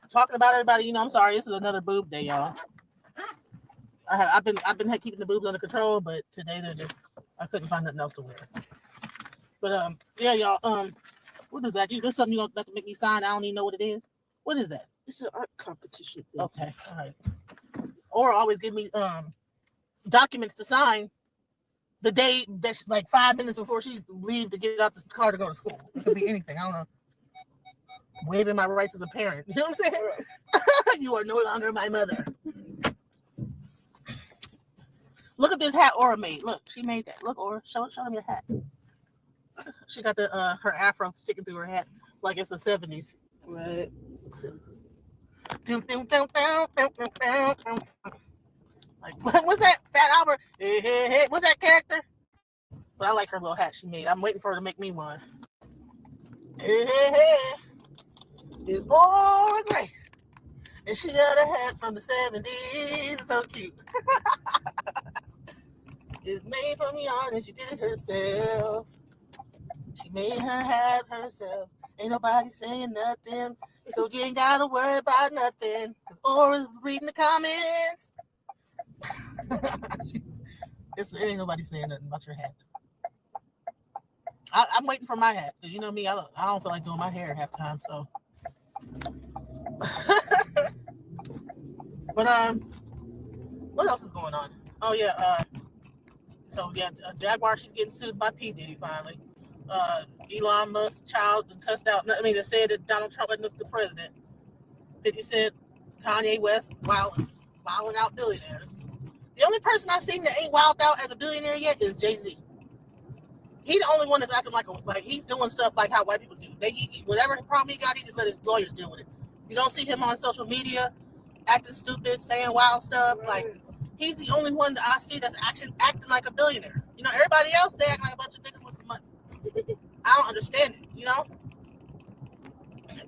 Talking about everybody. You know, I'm sorry. This is another boob day, y'all. I've been keeping the boobs under control, but today I couldn't find nothing else to wear. But yeah, y'all. What is that? There's something you about to make me sign? I don't even know what it is. What is that? It's an art competition thing. Okay, all right. Or always give me documents to sign the day that like 5 minutes before she leave to get out the car to go to school. It could be anything. I don't know. Waiving my rights as a parent. You know what I'm saying? You are no longer my mother. Look at this hat Aura made. Look, she made that. Look, Aura, show them your hat. She got the her afro sticking through her hat like it's the 70s. Right. Like, what's that? Fat Albert? Hey, what's that character? But I like her little hat she made. I'm waiting for her to make me one. Hey, it's Aura Grace. And she got a hat from the 70s. It's so cute. It's made from yarn and she did it herself. She made her hat herself. Ain't nobody saying nothing. So you ain't gotta worry about nothing. Cause Aura's reading the comments. There ain't nobody saying nothing about your hat. I'm waiting for my hat. Cause you know me, I don't feel like doing my hair at half time, so. But what else is going on? Oh yeah, so yeah, Jaguar, she's getting sued by P. Diddy finally. Elon Musk's child and cussed out. I mean, they said that Donald Trump wasn't the president. 50 Cent, Kanye West, wilding out billionaires. The only person I've seen that ain't wilded out as a billionaire yet is Jay-Z. He's the only one that's acting like he's doing stuff like how white people do. Whatever problem he got, he just let his lawyers deal with it. You don't see him on social media acting stupid, saying wild stuff. Like, he's the only one that I see that's acting like a billionaire. You know, everybody else, they act like a bunch of niggas with some money. I don't understand it, you know?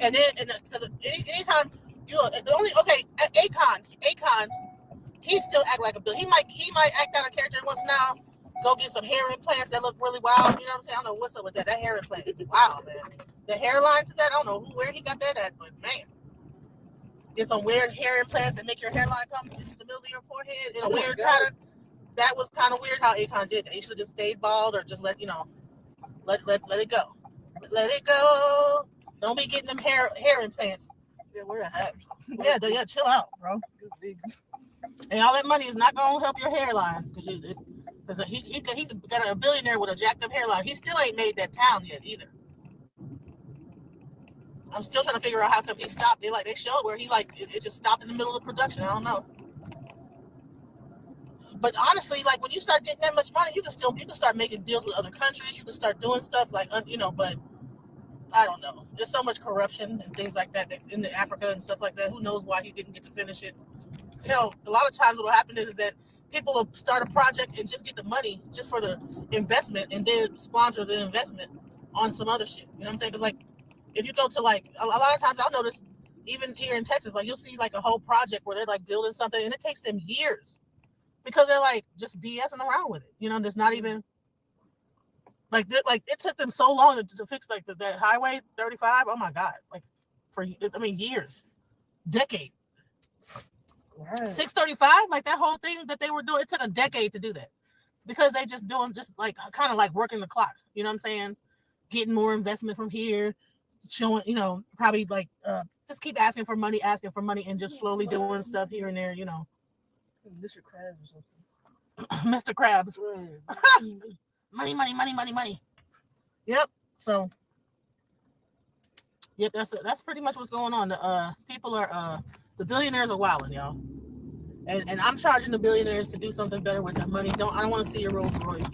And then, because anytime Akon, he still act like a billionaire. He might act out a character once now, go get some hair implants that look really wild. You know what I'm saying? I don't know what's up with that. That hair implant is wild, man. The hairline to that, I don't know where he got that at, but man. Get some weird hair implants that make your hairline come into the middle of your forehead in a weird pattern. That was kind of weird how Akon did that. He should have just stayed bald or just let it go. Let it go. Don't be getting them hair implants. Yeah, wear a hat. Yeah, chill out, bro. And all that money is not gonna help your hairline because he's got a billionaire with a jacked up hairline. He still ain't made that town yet either. I'm still trying to figure out how come he stopped. They showed where he it just stopped in the middle of production. I don't know. But honestly, like when you start getting that much money, you can start making deals with other countries. You can start doing stuff but I don't know. There's so much corruption and things like that in Africa and stuff like that. Who knows why he didn't get to finish it? Hell, a lot of times what will happen is that people will start a project and just get the money just for the investment and then squander the investment on some other shit. You know what I'm saying? Because if you go to a lot of times I'll notice even here in Texas, you'll see a whole project where they're building something and it takes them years because they're just BSing around with it. You know, there's not even it took them so long to fix that highway 35. Oh my God. Years, decade. Right. 635, that whole thing that they were doing, it took a decade to do that because they just doing kind of working the clock. You know what I'm saying? Getting more investment from here, showing, you know, probably like just keep asking for money, and just slowly doing stuff here and there, you know. Mr. Krabs or something. Mr. Krabs. money. Yep. So, yep, that's pretty much what's going on. The people are the billionaires are wilding, y'all. And I'm charging the billionaires to do something better with that money. I don't want to see your Rolls Royce.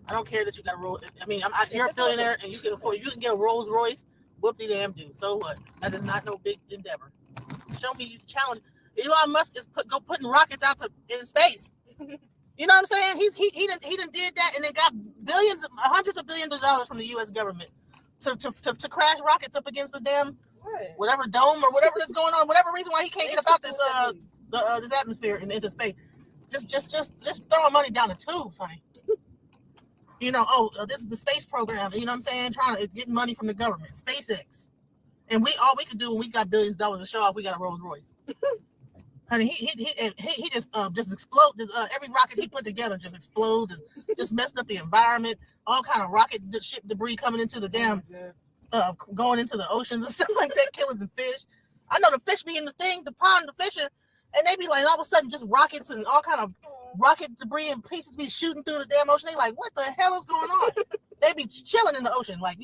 I don't care that you got a Rolls. I mean, you're a billionaire and you can get a Rolls Royce. Whoop-de-damn do. So what? That is not no big endeavor. Show me you challenge. Elon Musk is putting rockets out in space. You know what I'm saying? He done did that, and they got hundreds of billions of dollars from the U.S. government to crash rockets up against the damn whatever dome or whatever that's going on. Whatever reason why he can't get up out this this atmosphere and into space. Just throwing money down the tubes, honey. You know, this is the space program. You know what I'm saying? Trying to get money from the government, SpaceX, and all we could do when we got billions of dollars to show off, we got a Rolls Royce. Honey, he just explode. Every rocket he put together just explodes and just messed up the environment. All kind of rocket ship debris coming into the damn, going into the oceans and stuff like that, killing the fish. I know the fish be in the pond, the fishing, and they be like all of a sudden just rockets and all kind of rocket debris and pieces be shooting through the damn ocean. They like, what the hell is going on? They be chilling in the ocean, like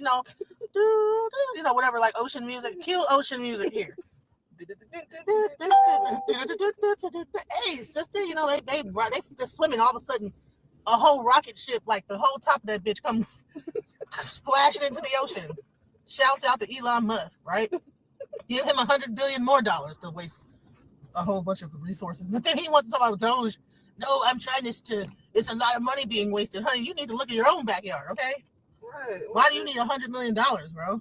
whatever, like ocean music. Cue ocean music here. Hey, sister, you know they're swimming. All of a sudden, a whole rocket ship, like the whole top of that bitch, comes splashing into the ocean. Shouts out to Elon Musk, right? Give him $100 billion more to waste a whole bunch of resources. But then he wants to talk about Doge. No, I'm trying this to. It's a lot of money being wasted, honey. You need to look at your own backyard, okay? Right. Why do you need $100 million, bro?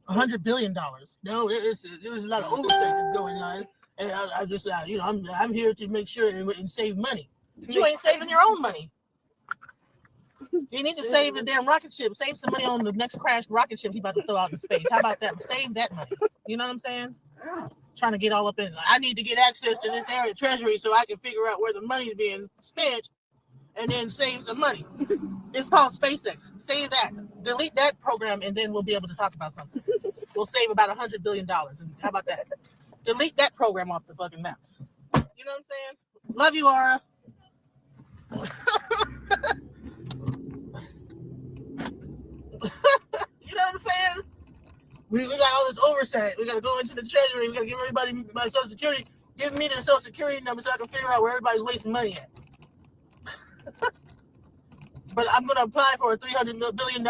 $100 billion. No, there's a lot of oversight that's going on, and I just, I'm here to make sure and save money. You ain't saving your own money. You need to save the damn rocket ship. Save some money on the next crashed rocket ship he about to throw out in space. How about that? Save that money. You know what I'm saying? Trying to get all up in. I need to get access to this area treasury so I can figure out where the money's being spent, and then save some money. It's called SpaceX. Save that. Delete that program, and then we'll be able to talk about something. We'll save about $100 billion. And how about that? Delete that program off the fucking map. You know what I'm saying? Love you, Aura. You know what I'm saying? We got all this oversight. We got to go into the treasury. We got to give everybody my Social Security. Give me the Social Security number so I can figure out where everybody's wasting money at. But I'm going to apply for a $300 billion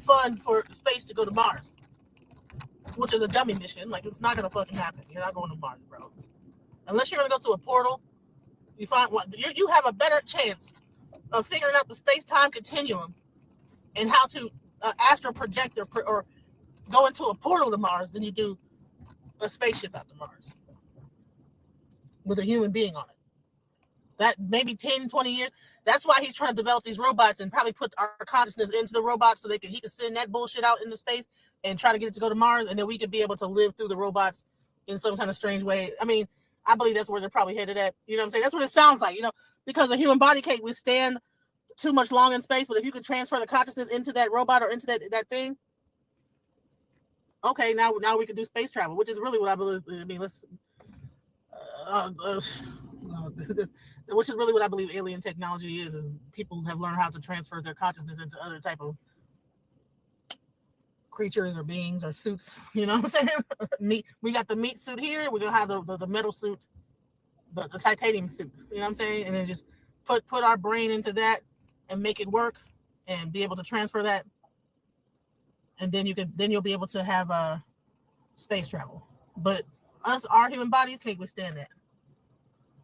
fund for space to go to Mars, which is a dummy mission. Like, it's not going to fucking happen. You're not going to Mars, bro. Unless you're going to go through a portal, you have a better chance of figuring out the space-time continuum and how to astral project or go into a portal to Mars than you do a spaceship out to Mars with a human being on it. That maybe 10, 20 years. That's why he's trying to develop these robots and probably put our consciousness into the robots so he can send that bullshit out into space and try to get it to go to Mars, and then we could be able to live through the robots in some kind of strange way. I mean, I believe that's where they're probably headed at. You know what I'm saying? That's what it sounds like, because the human body can't withstand too much long in space, but if you can transfer the consciousness into that robot or into that thing, okay, now we can do space travel, which is really what I believe. I mean, which is really what I believe alien technology is people have learned how to transfer their consciousness into other type of creatures or beings or suits. You know what I'm saying? We got the meat suit here. We're gonna have the metal suit, the titanium suit. You know what I'm saying? And then just put our brain into that and make it work and be able to transfer that. And then you'll be able to have space travel. But our human bodies can't withstand that.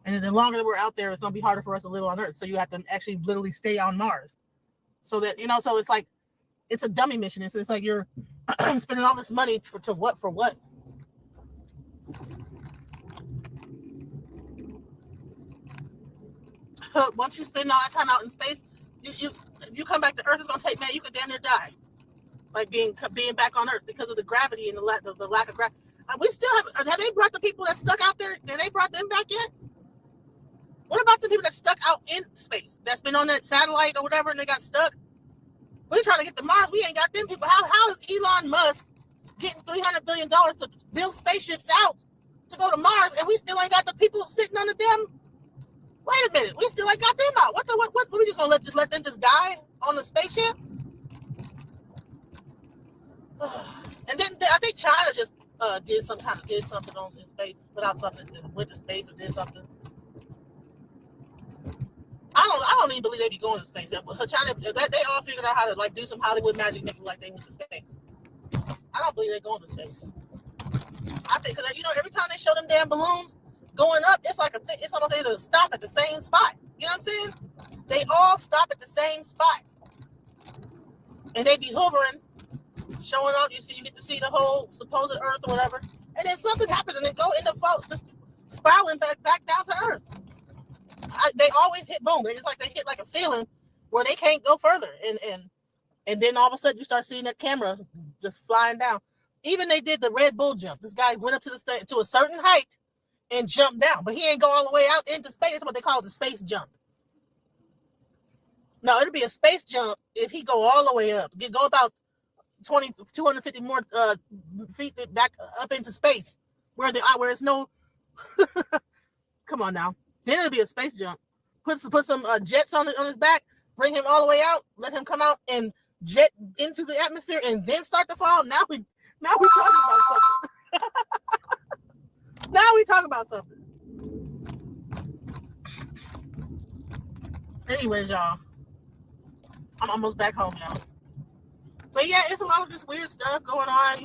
And the longer that we're out there, it's going to be harder for us to live on Earth. So you have to actually literally stay on Mars. So that, so it's like, it's a dummy mission. It's like you're spending all this money for what? Once you spend all that time out in space, you come back to Earth, it's going to take, man, you could damn near die. Like being back on Earth because of the gravity and the lack of gravity. We still have they brought the people that stuck out there? Have they brought them back yet? What about the people that stuck out in space? That's been on that satellite or whatever and they got stuck? We're trying to get to Mars. We ain't got them people. How is Elon Musk getting $300 billion to build spaceships out to go to Mars, and we still ain't got the people sitting on the damn? Wait a minute, we still ain't got them out. What? We just gonna let them just die on the spaceship? And then I think China just did something in space, put out something, went to space or did something. I don't even believe they be going to space. But China, they all figured out how to like do some Hollywood magic, make it like they went to space. I don't believe they're going to space. I think because every time they show them damn balloons going up, it's like it's almost like they stop at the same spot. You know what I'm saying? They all stop at the same spot, and they be hovering, showing up. You get to see the whole supposed Earth or whatever, and then something happens and they go end up just spiraling back down to Earth. They always hit boom. It's like they hit like a ceiling where they can't go further, and then all of a sudden you start seeing that camera just flying down. Even they did the Red Bull jump. This guy went up to a certain height and jumped down, but he ain't go all the way out into space. That's what they call the space jump. No, it'll be a space jump if he go all the way up. Go about 250 more feet back up into space where it's no. Come on now. Then it'll be a space jump. Put some jets on his back, bring him all the way out, let him come out and jet into the atmosphere, and then start to fall. Now we talking about something. Now we talk about something. Anyways, y'all, I'm almost back home, y'all. But yeah, it's a lot of just weird stuff going on.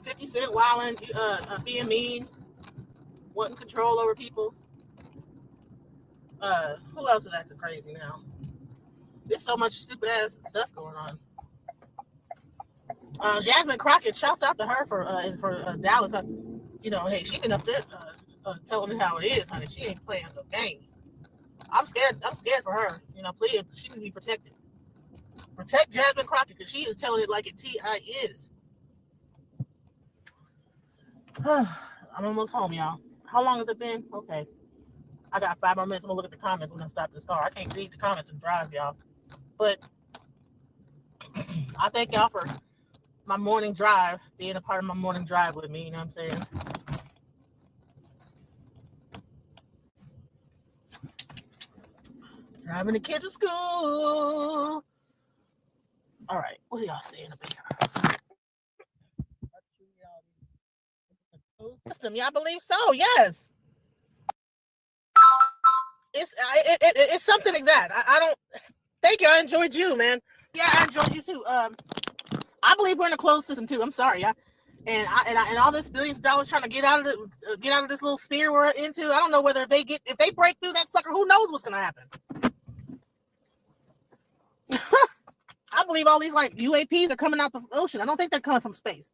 50 Cent wilding, being mean, wanting control over people. Who else is acting crazy now? There's so much stupid ass stuff going on. Jasmine Crockett, shouts out to her for Dallas. Hey, she been up there telling me how it is, honey. She ain't playing no games. I'm scared for her. Please, she need to be protected. Protect Jasmine Crockett because she is telling it like it T.I. is. I'm almost home, y'all. How long has it been? Okay. I got 5 more minutes. I'm gonna look at the comments when I stop this car. I can't read the comments and drive, y'all. But I thank y'all for my morning drive, being a part of my morning drive with me. You know what I'm saying? Driving the kids to school. All right, what are y'all saying up here? System, y'all believe so? Yes. It's something like that. I don't. Thank you. I enjoyed you, man. Yeah, I enjoyed you too. I believe we're in a closed system too. I'm sorry, yeah. And all this billions of dollars trying to get out of this little sphere we're into. I don't know whether if they break through that sucker, who knows what's gonna happen. I believe all these like UAPs are coming out the ocean. I don't think they're coming from space.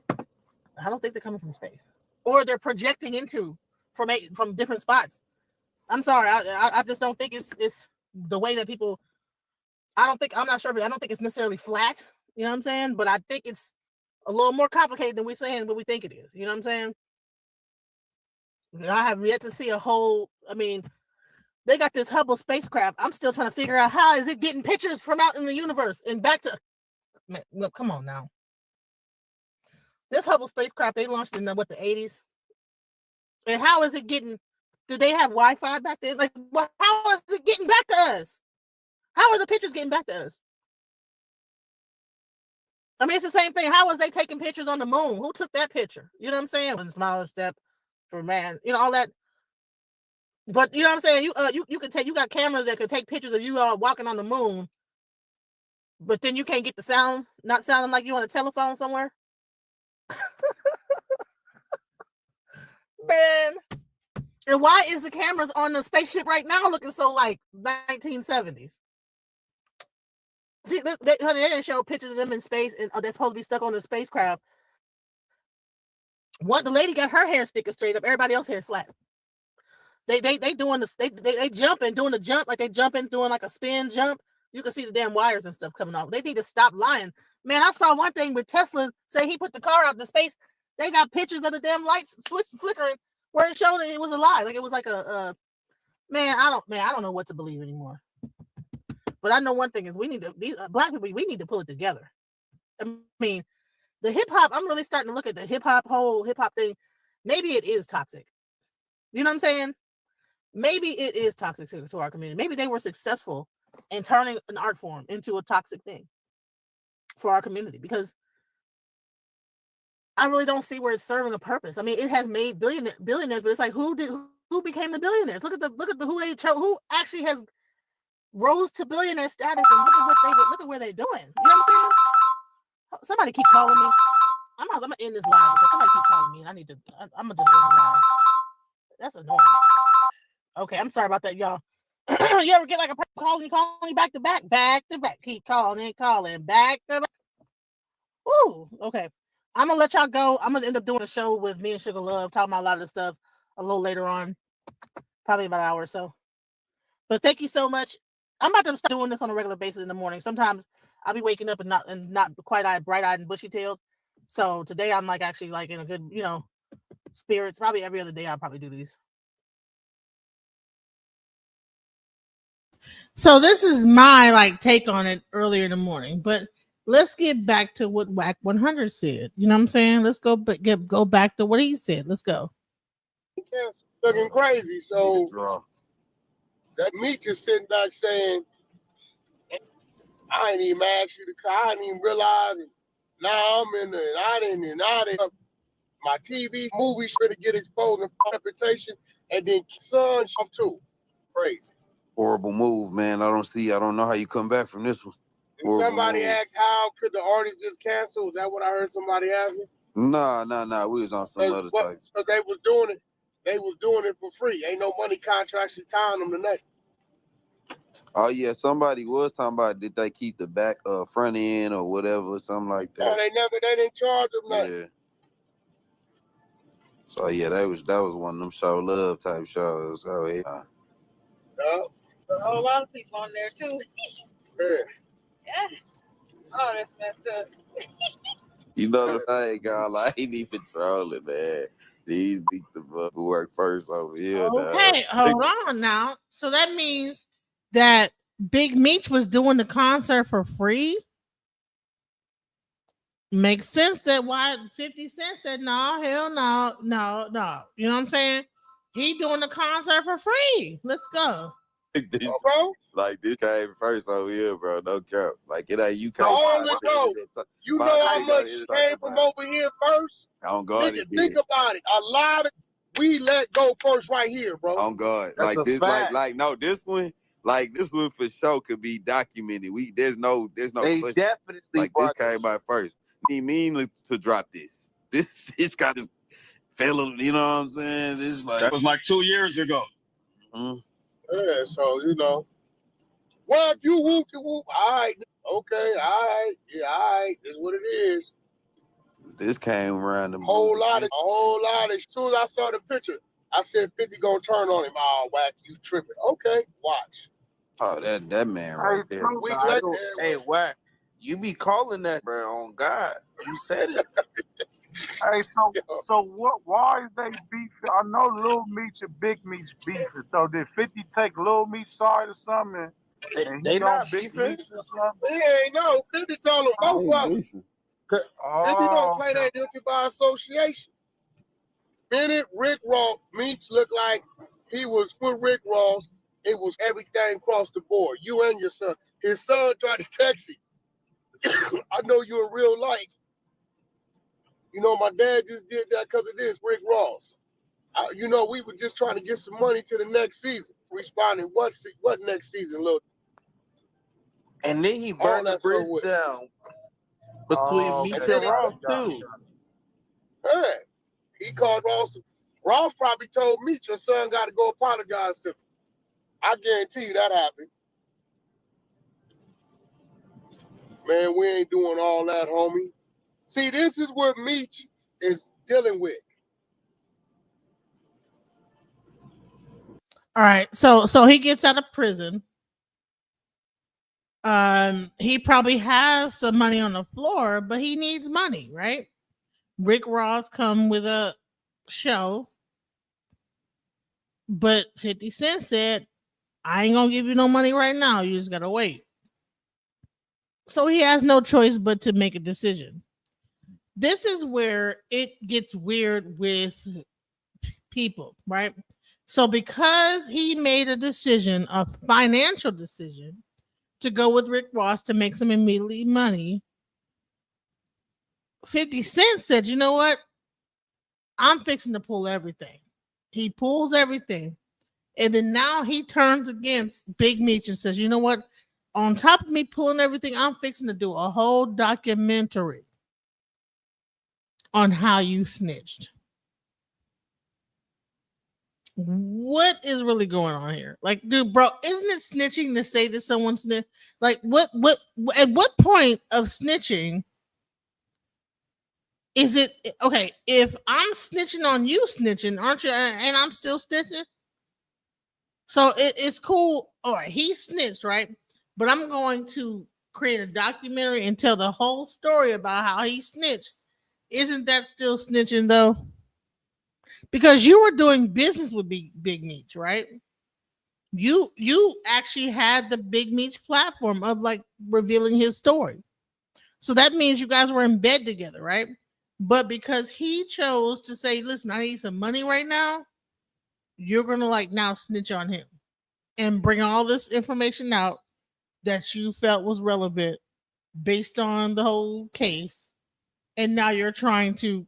I don't think they're coming from space, or they're projecting into from different spots. I'm sorry. I just don't think it's the way that people. I'm not sure, but I don't think it's necessarily flat. You know what I'm saying? But I think it's a little more complicated than we're saying what we think it is. You know what I'm saying? I have yet to see a whole. I mean, they got this Hubble spacecraft. I'm still trying to figure out how is it getting pictures from out in the universe and back to. Man, look, come on now. This Hubble spacecraft they launched in the 80s, and how is it getting? Do they have Wi-Fi back then? Like, how is it getting back to us? How are the pictures getting back to us? I mean, it's the same thing. How was they taking pictures on the moon? Who took that picture? You know what I'm saying? One smaller step for man. All that. But you know what I'm saying? You can take. You got cameras that could take pictures of you walking on the moon, but then you can't get the sound. Not sounding like you on a telephone somewhere. Man. And why is the cameras on the spaceship right now looking so like 1970s? See, they didn't show pictures of them in space, and they're supposed to be stuck on the spacecraft. The lady got her hair sticking straight up. Everybody else hair flat. They doing this. They jumping, doing a jump like they jumping, doing like a spin jump. You can see the damn wires and stuff coming off. They need to stop lying. Man, I saw one thing with Tesla say he put the car out into space. They got pictures of the damn lights switch flickering where it showed it was a lie. Like it was like a man. I don't know what to believe anymore. But I know one thing is we need to, black people, we need to pull it together. I mean, the hip hop, I'm really starting to look at the whole hip hop thing. Maybe it is toxic. You know what I'm saying? Maybe it is toxic to our community. Maybe they were successful in turning an art form into a toxic thing for our community, because I really don't see where it's serving a purpose. I mean, it has made billionaires, but it's like who became the billionaires? Look at the who they chose, who actually has rose to billionaire status, and look at where they're doing. You know what I'm saying? Somebody keep calling me. I'm gonna end this live because somebody keep calling me, and I'm gonna just end the live. That's annoying. Okay, I'm sorry about that, y'all. You ever get like a person calling you back to back, keep calling, back to back. Woo, okay. I'm gonna let y'all go. I'm gonna end up doing a show with me and Sugar Love, talking about a lot of this stuff a little later on, probably about an hour or so. But thank you so much. I'm about to start doing this on a regular basis in the morning. Sometimes I'll be waking up and not quite bright-eyed and bushy-tailed. So today I'm like actually like in a good, spirits. Probably every other day I'll probably do these. So this is my like take on it earlier in the morning, but let's get back to what Whack 100 said. You know what I'm saying? Let's go back to what he said. Let's go. Looking crazy. So that Meech is sitting back saying, I ain't even asked you to come. I didn't even realize it. Now I'm in there. I didn't. My TV movie should have get exposed and reputation, and then son off too. Crazy. Horrible move, man. I don't know how you come back from this one. Somebody asked, how could the artist just cancel? Is that what I heard somebody asking? Nah. We was on some other types. Because they was doing it. They was doing it for free. Ain't no money contracts tying them tonight. Oh yeah, somebody was talking about did they keep the back front end or whatever, something like that. No, they didn't charge them nothing. Yeah. So yeah, that was one of them show love type shows. Oh yeah. A whole lot of people on there too. Yeah. Oh, that's messed up. You know the thing, girl. I ain't even trolling, man. These the work first over here. Okay, hold on now. So that means that Big Meech was doing the concert for free. Makes sense that why 50 Cent said no, hell no. You know what I'm saying? He doing the concert for free. Let's go. Bro? Like this came first over here, bro. No cap. Like it ain't you. So all the bro, you know how much came from over here first? On God, think about it. A lot of we let go first right here, bro. On God, That's like a this, fact. this one for sure could be documented. There's no. They question. definitely like this came by first. He mean to drop this. It's got this fellow. You know what I'm saying? This That was like 2 years ago. Mm-hmm. Yeah, so well, if you whoop, all right, okay, all right, yeah, all right, that's what it is. This came around the a whole lot. As soon as I saw the picture, I said 50 gonna turn on him. Oh, Whack, you tripping? Okay, watch. Oh, that man right there. Hey, Whack, you be calling that, bro? On God, you said it. Hey, so what? Why is they beef? I know Lil Meech and Big Meech beefing. So did 50 take Lil Meech side or something? And They not beefing. Ain't no 50 told them both of them. 50 don't play that guilty by association. Bennett, Rick Ross, Meech looked like he was for Rick Ross. It was everything across the board. You and your son. His son tried to text him. I know you in real life. You know, my dad just did that because of this, Rick Ross. We were just trying to get some money to the next season. Responding, what next season, look? And then he burned the bridge down between Meech and Ross, too. Yeah. He called Ross. Ross probably told Meech, your son got to go apologize to me. I guarantee you that happened. Man, we ain't doing all that, homie. See, this is what Meech is dealing with. All right, so he gets out of prison. He probably has some money on the floor, but he needs money, right? Rick Ross come with a show, but 50 Cent said, I ain't gonna give you no money right now. You just gotta wait. So he has no choice but to make a decision. This is where it gets weird with people, right? So because he made a decision, a financial decision, to go with Rick Ross to make some immediate money, 50 Cent said, you know what? I'm fixing to pull everything. He pulls everything. And then now he turns against Big Meech and says, you know what? On top of me pulling everything, I'm fixing to do a whole documentary on how you snitched. What is really going on here? Like, dude, bro, isn't it snitching to say that someone snitched? Like, what, at what point of snitching is it okay? If I'm snitching on you, snitching, aren't you? And I'm still snitching. So it's cool. All right, he snitched, right? But I'm going to create a documentary and tell the whole story about how he snitched. Isn't that still snitching though? Because you were doing business with Big Meech, right? You actually had the Big Meech platform of like revealing his story. So that means you guys were in bed together, right? But because he chose to say, listen, I need some money right now, you're gonna like now snitch on him and bring all this information out that you felt was relevant based on the whole case. And now you're trying to,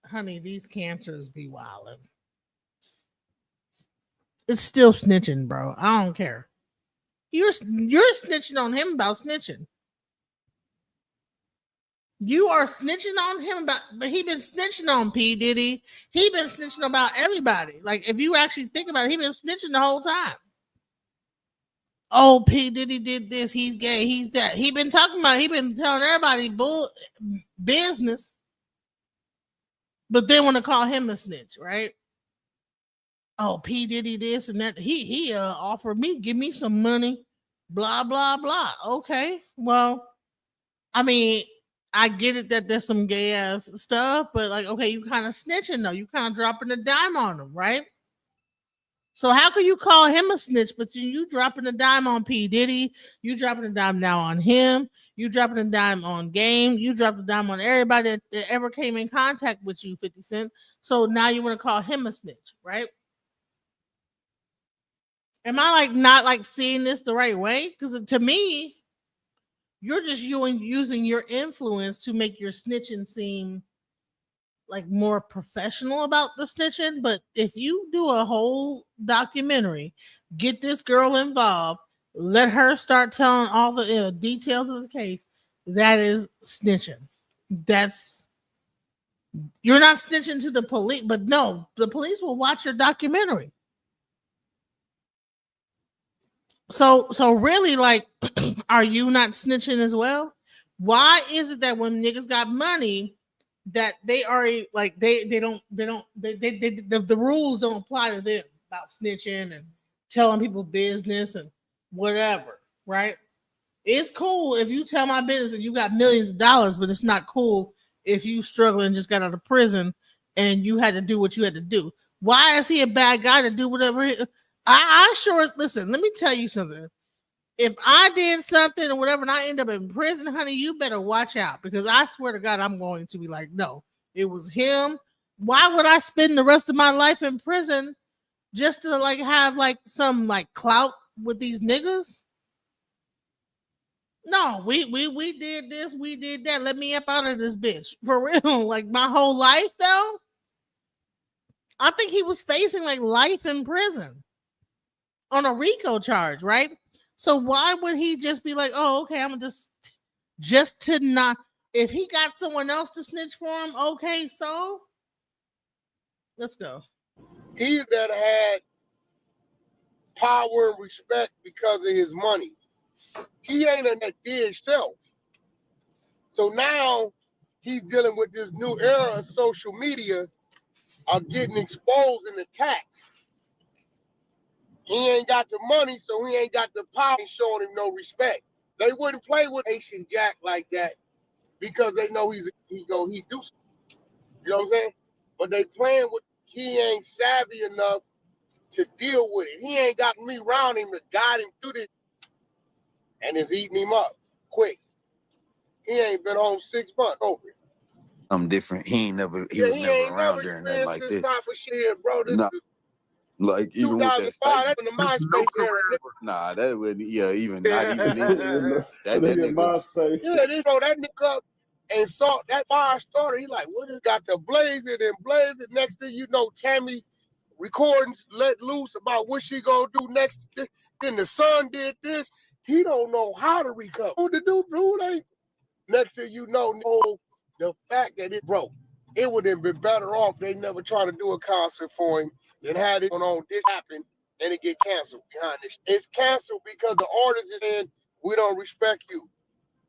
honey, these cancers be wildin'. It's still snitching, bro. I don't care. You're snitching on him about snitching. You are snitching on him about, but he been snitching on P. Diddy. He been snitching about everybody. Like, if you actually think about it, he been snitching the whole time. Oh, P. Diddy did this. He's gay. He's that. He been talking about. He been telling everybody business, but they want to call him a snitch, right? Oh, P. Diddy this and that. He offered me, give me some money. Blah blah blah. Okay, well, I mean, I get it that there's some gay ass stuff, but like, okay, you kind of snitching though. You kind of dropping a dime on him, right? So how can you call him a snitch, but you dropping a dime on P. Diddy, you dropping a dime now on him, you dropping a dime on Game, you dropped a dime on everybody that ever came in contact with you, 50 Cent. So now you want to call him a snitch, right? Am I like not like seeing this the right way? Because to me, you're just using your influence to make your snitching seem like more professional about the snitching. But if you do a whole documentary, get this girl involved, let her start telling all the details of the case, that is snitching. That's, you're not snitching to the police, but no, the police will watch your documentary. So really, like, are you not snitching as well? Why is it that when niggas got money, that they already like the rules don't apply to them about snitching and telling people business and whatever, right? It's cool if you tell my business and you got millions of dollars, but it's not cool if you struggling and just got out of prison and you had to do what you had to do. Why is he a bad guy to do whatever? I sure, listen, let me tell you something. If I did something or whatever and I end up in prison, honey, you better watch out, because I swear to God, I'm going to be like, no, it was him. Why would I spend the rest of my life in prison just to like have like some like clout with these niggas? No, we did this, we did that. Let me up out of this bitch. For real. Like my whole life though. I think he was facing like life in prison on a RICO charge, right? So why would he just be like, oh, okay, I'm just to not, if he got someone else to snitch for him, okay, so let's go. He's that had power and respect because of his money. He ain't in that big self. So now he's dealing with this new era of social media are getting exposed and attacked. He ain't got the money, so he ain't got the power, ain't showing him no respect. They wouldn't play with Haitian Jack like that because they know he do something. You know what I'm saying? But they playing with, he ain't savvy enough to deal with it. He ain't got me around him to guide him through this. and it's eating him up quick. He ain't been home 6 months over it. I'm different. He ain't never. He Yeah, was he never ain't around never during that like experienced this this. type of shit, bro. This Nah, is like even with that 2005, that's in the MySpace era. nah, that wouldn't. Yeah, even not even then. that nigga. MySpace. Yeah, this bro, that nigga up and saw that fire starter. He like, what is got to blaze it and blaze it. Next thing you know, Tammy recordings let loose about what she gonna do next. Then the son did this. He don't know how to recover. What to do, dude? Ain't. Next thing you know, the fact that it broke, it would have been better off they never try to do a concert for him than had it going on. This happen and it get canceled behind this. It's canceled because the artist is saying, we don't respect you.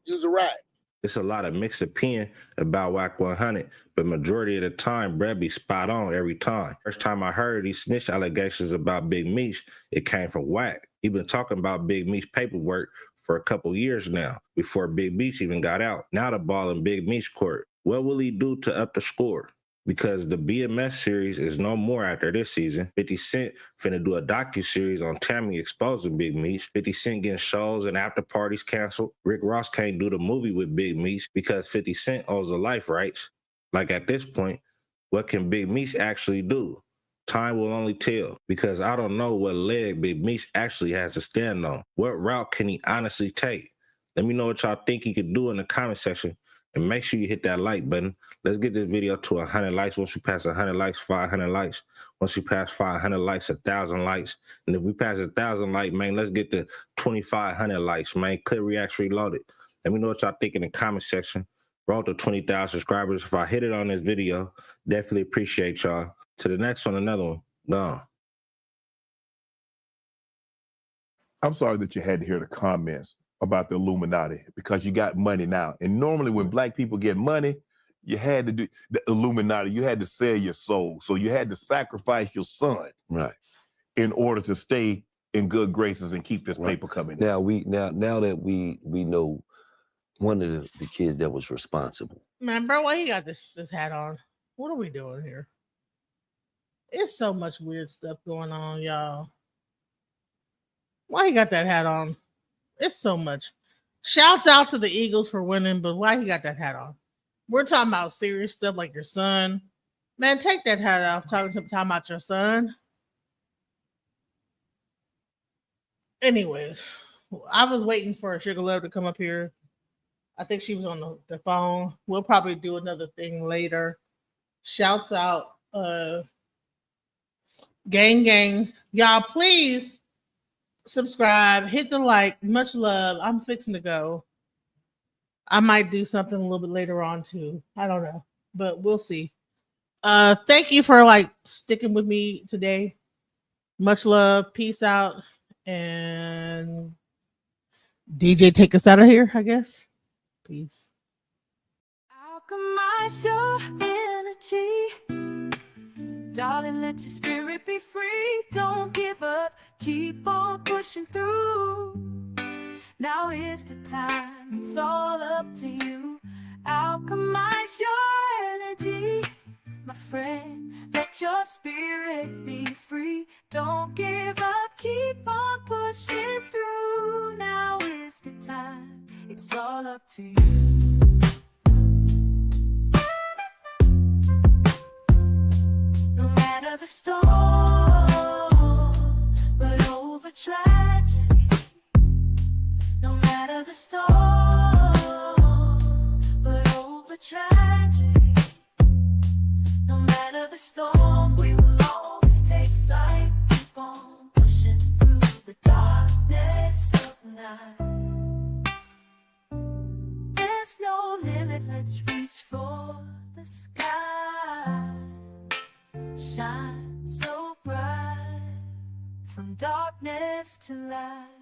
You's a rat. It's a lot of mixed opinion about Whack 100, but majority of the time, Brad be spot on every time. First time I heard these snitch allegations about Big Meech, it came from Whack. He been talking about Big Meech paperwork for a couple years now, before Big Meech even got out. Now the ball in Big Meech court. What will he do to up the score? Because the BMS series is no more after this season. 50 Cent finna do a docu-series on Tammy exposing Big Meech. 50 Cent getting shows and after parties canceled. Rick Ross can't do the movie with Big Meech because 50 Cent owes the life rights. Like at this point, what can Big Meech actually do? Time will only tell, because I don't know what leg Big Meech actually has to stand on. What route can he honestly take? Let me know what y'all think he could do in the comment section. And make sure you hit that like button. Let's get this video to 100 likes. Once we pass 100 likes, 500 likes. Once we pass 500 likes, 1,000 likes. And if we pass 1,000 likes, man, let's get to 2,500 likes, man. Clip Reacts Reloaded. Let me know what y'all think in the comment section. Roll to 20,000 subscribers. If I hit it on this video, definitely appreciate y'all. To the next one, another one. Gone. I'm sorry that you had to hear the comments about the Illuminati because you got money now. And normally when black people get money, you had to do the Illuminati, you had to sell your soul. So you had to sacrifice your son in order to stay in good graces and keep this paper coming in. Now that we know one of the kids that was responsible. Man, bro, why he got this hat on? What are we doing here? It's so much weird stuff going on, y'all. Why he got that hat on? It's so much. Shouts out to the Eagles for winning, but why he got that hat on? We're talking about serious stuff like your son. Man, take that hat off. Talking about your son. Anyways, I was waiting for Sugar Love to come up here. I think she was on the phone. We'll probably do another thing later. Shouts out, gang. Y'all, please subscribe, hit the like. Much love. I'm fixing to go. I might do something a little bit later on too. I don't know, but we'll see. Thank you for sticking with me today. Much love. Peace out. And DJ, take us out of here, I guess. Peace. Alchemize your energy. Darling, let your spirit be free. Don't give up. Keep on pushing through. Now is the time. It's all up to you. Alchemize your energy. My friend, let your spirit be free. Don't give up. Keep on pushing through. Now is the time. It's all up to you. No matter the storm, but over tragedy. No matter the storm, but over tragedy. No matter the storm, we will always take flight. Keep on pushing through the darkness of night. There's no limit, let's reach for the sky. Shine so bright, from darkness to light.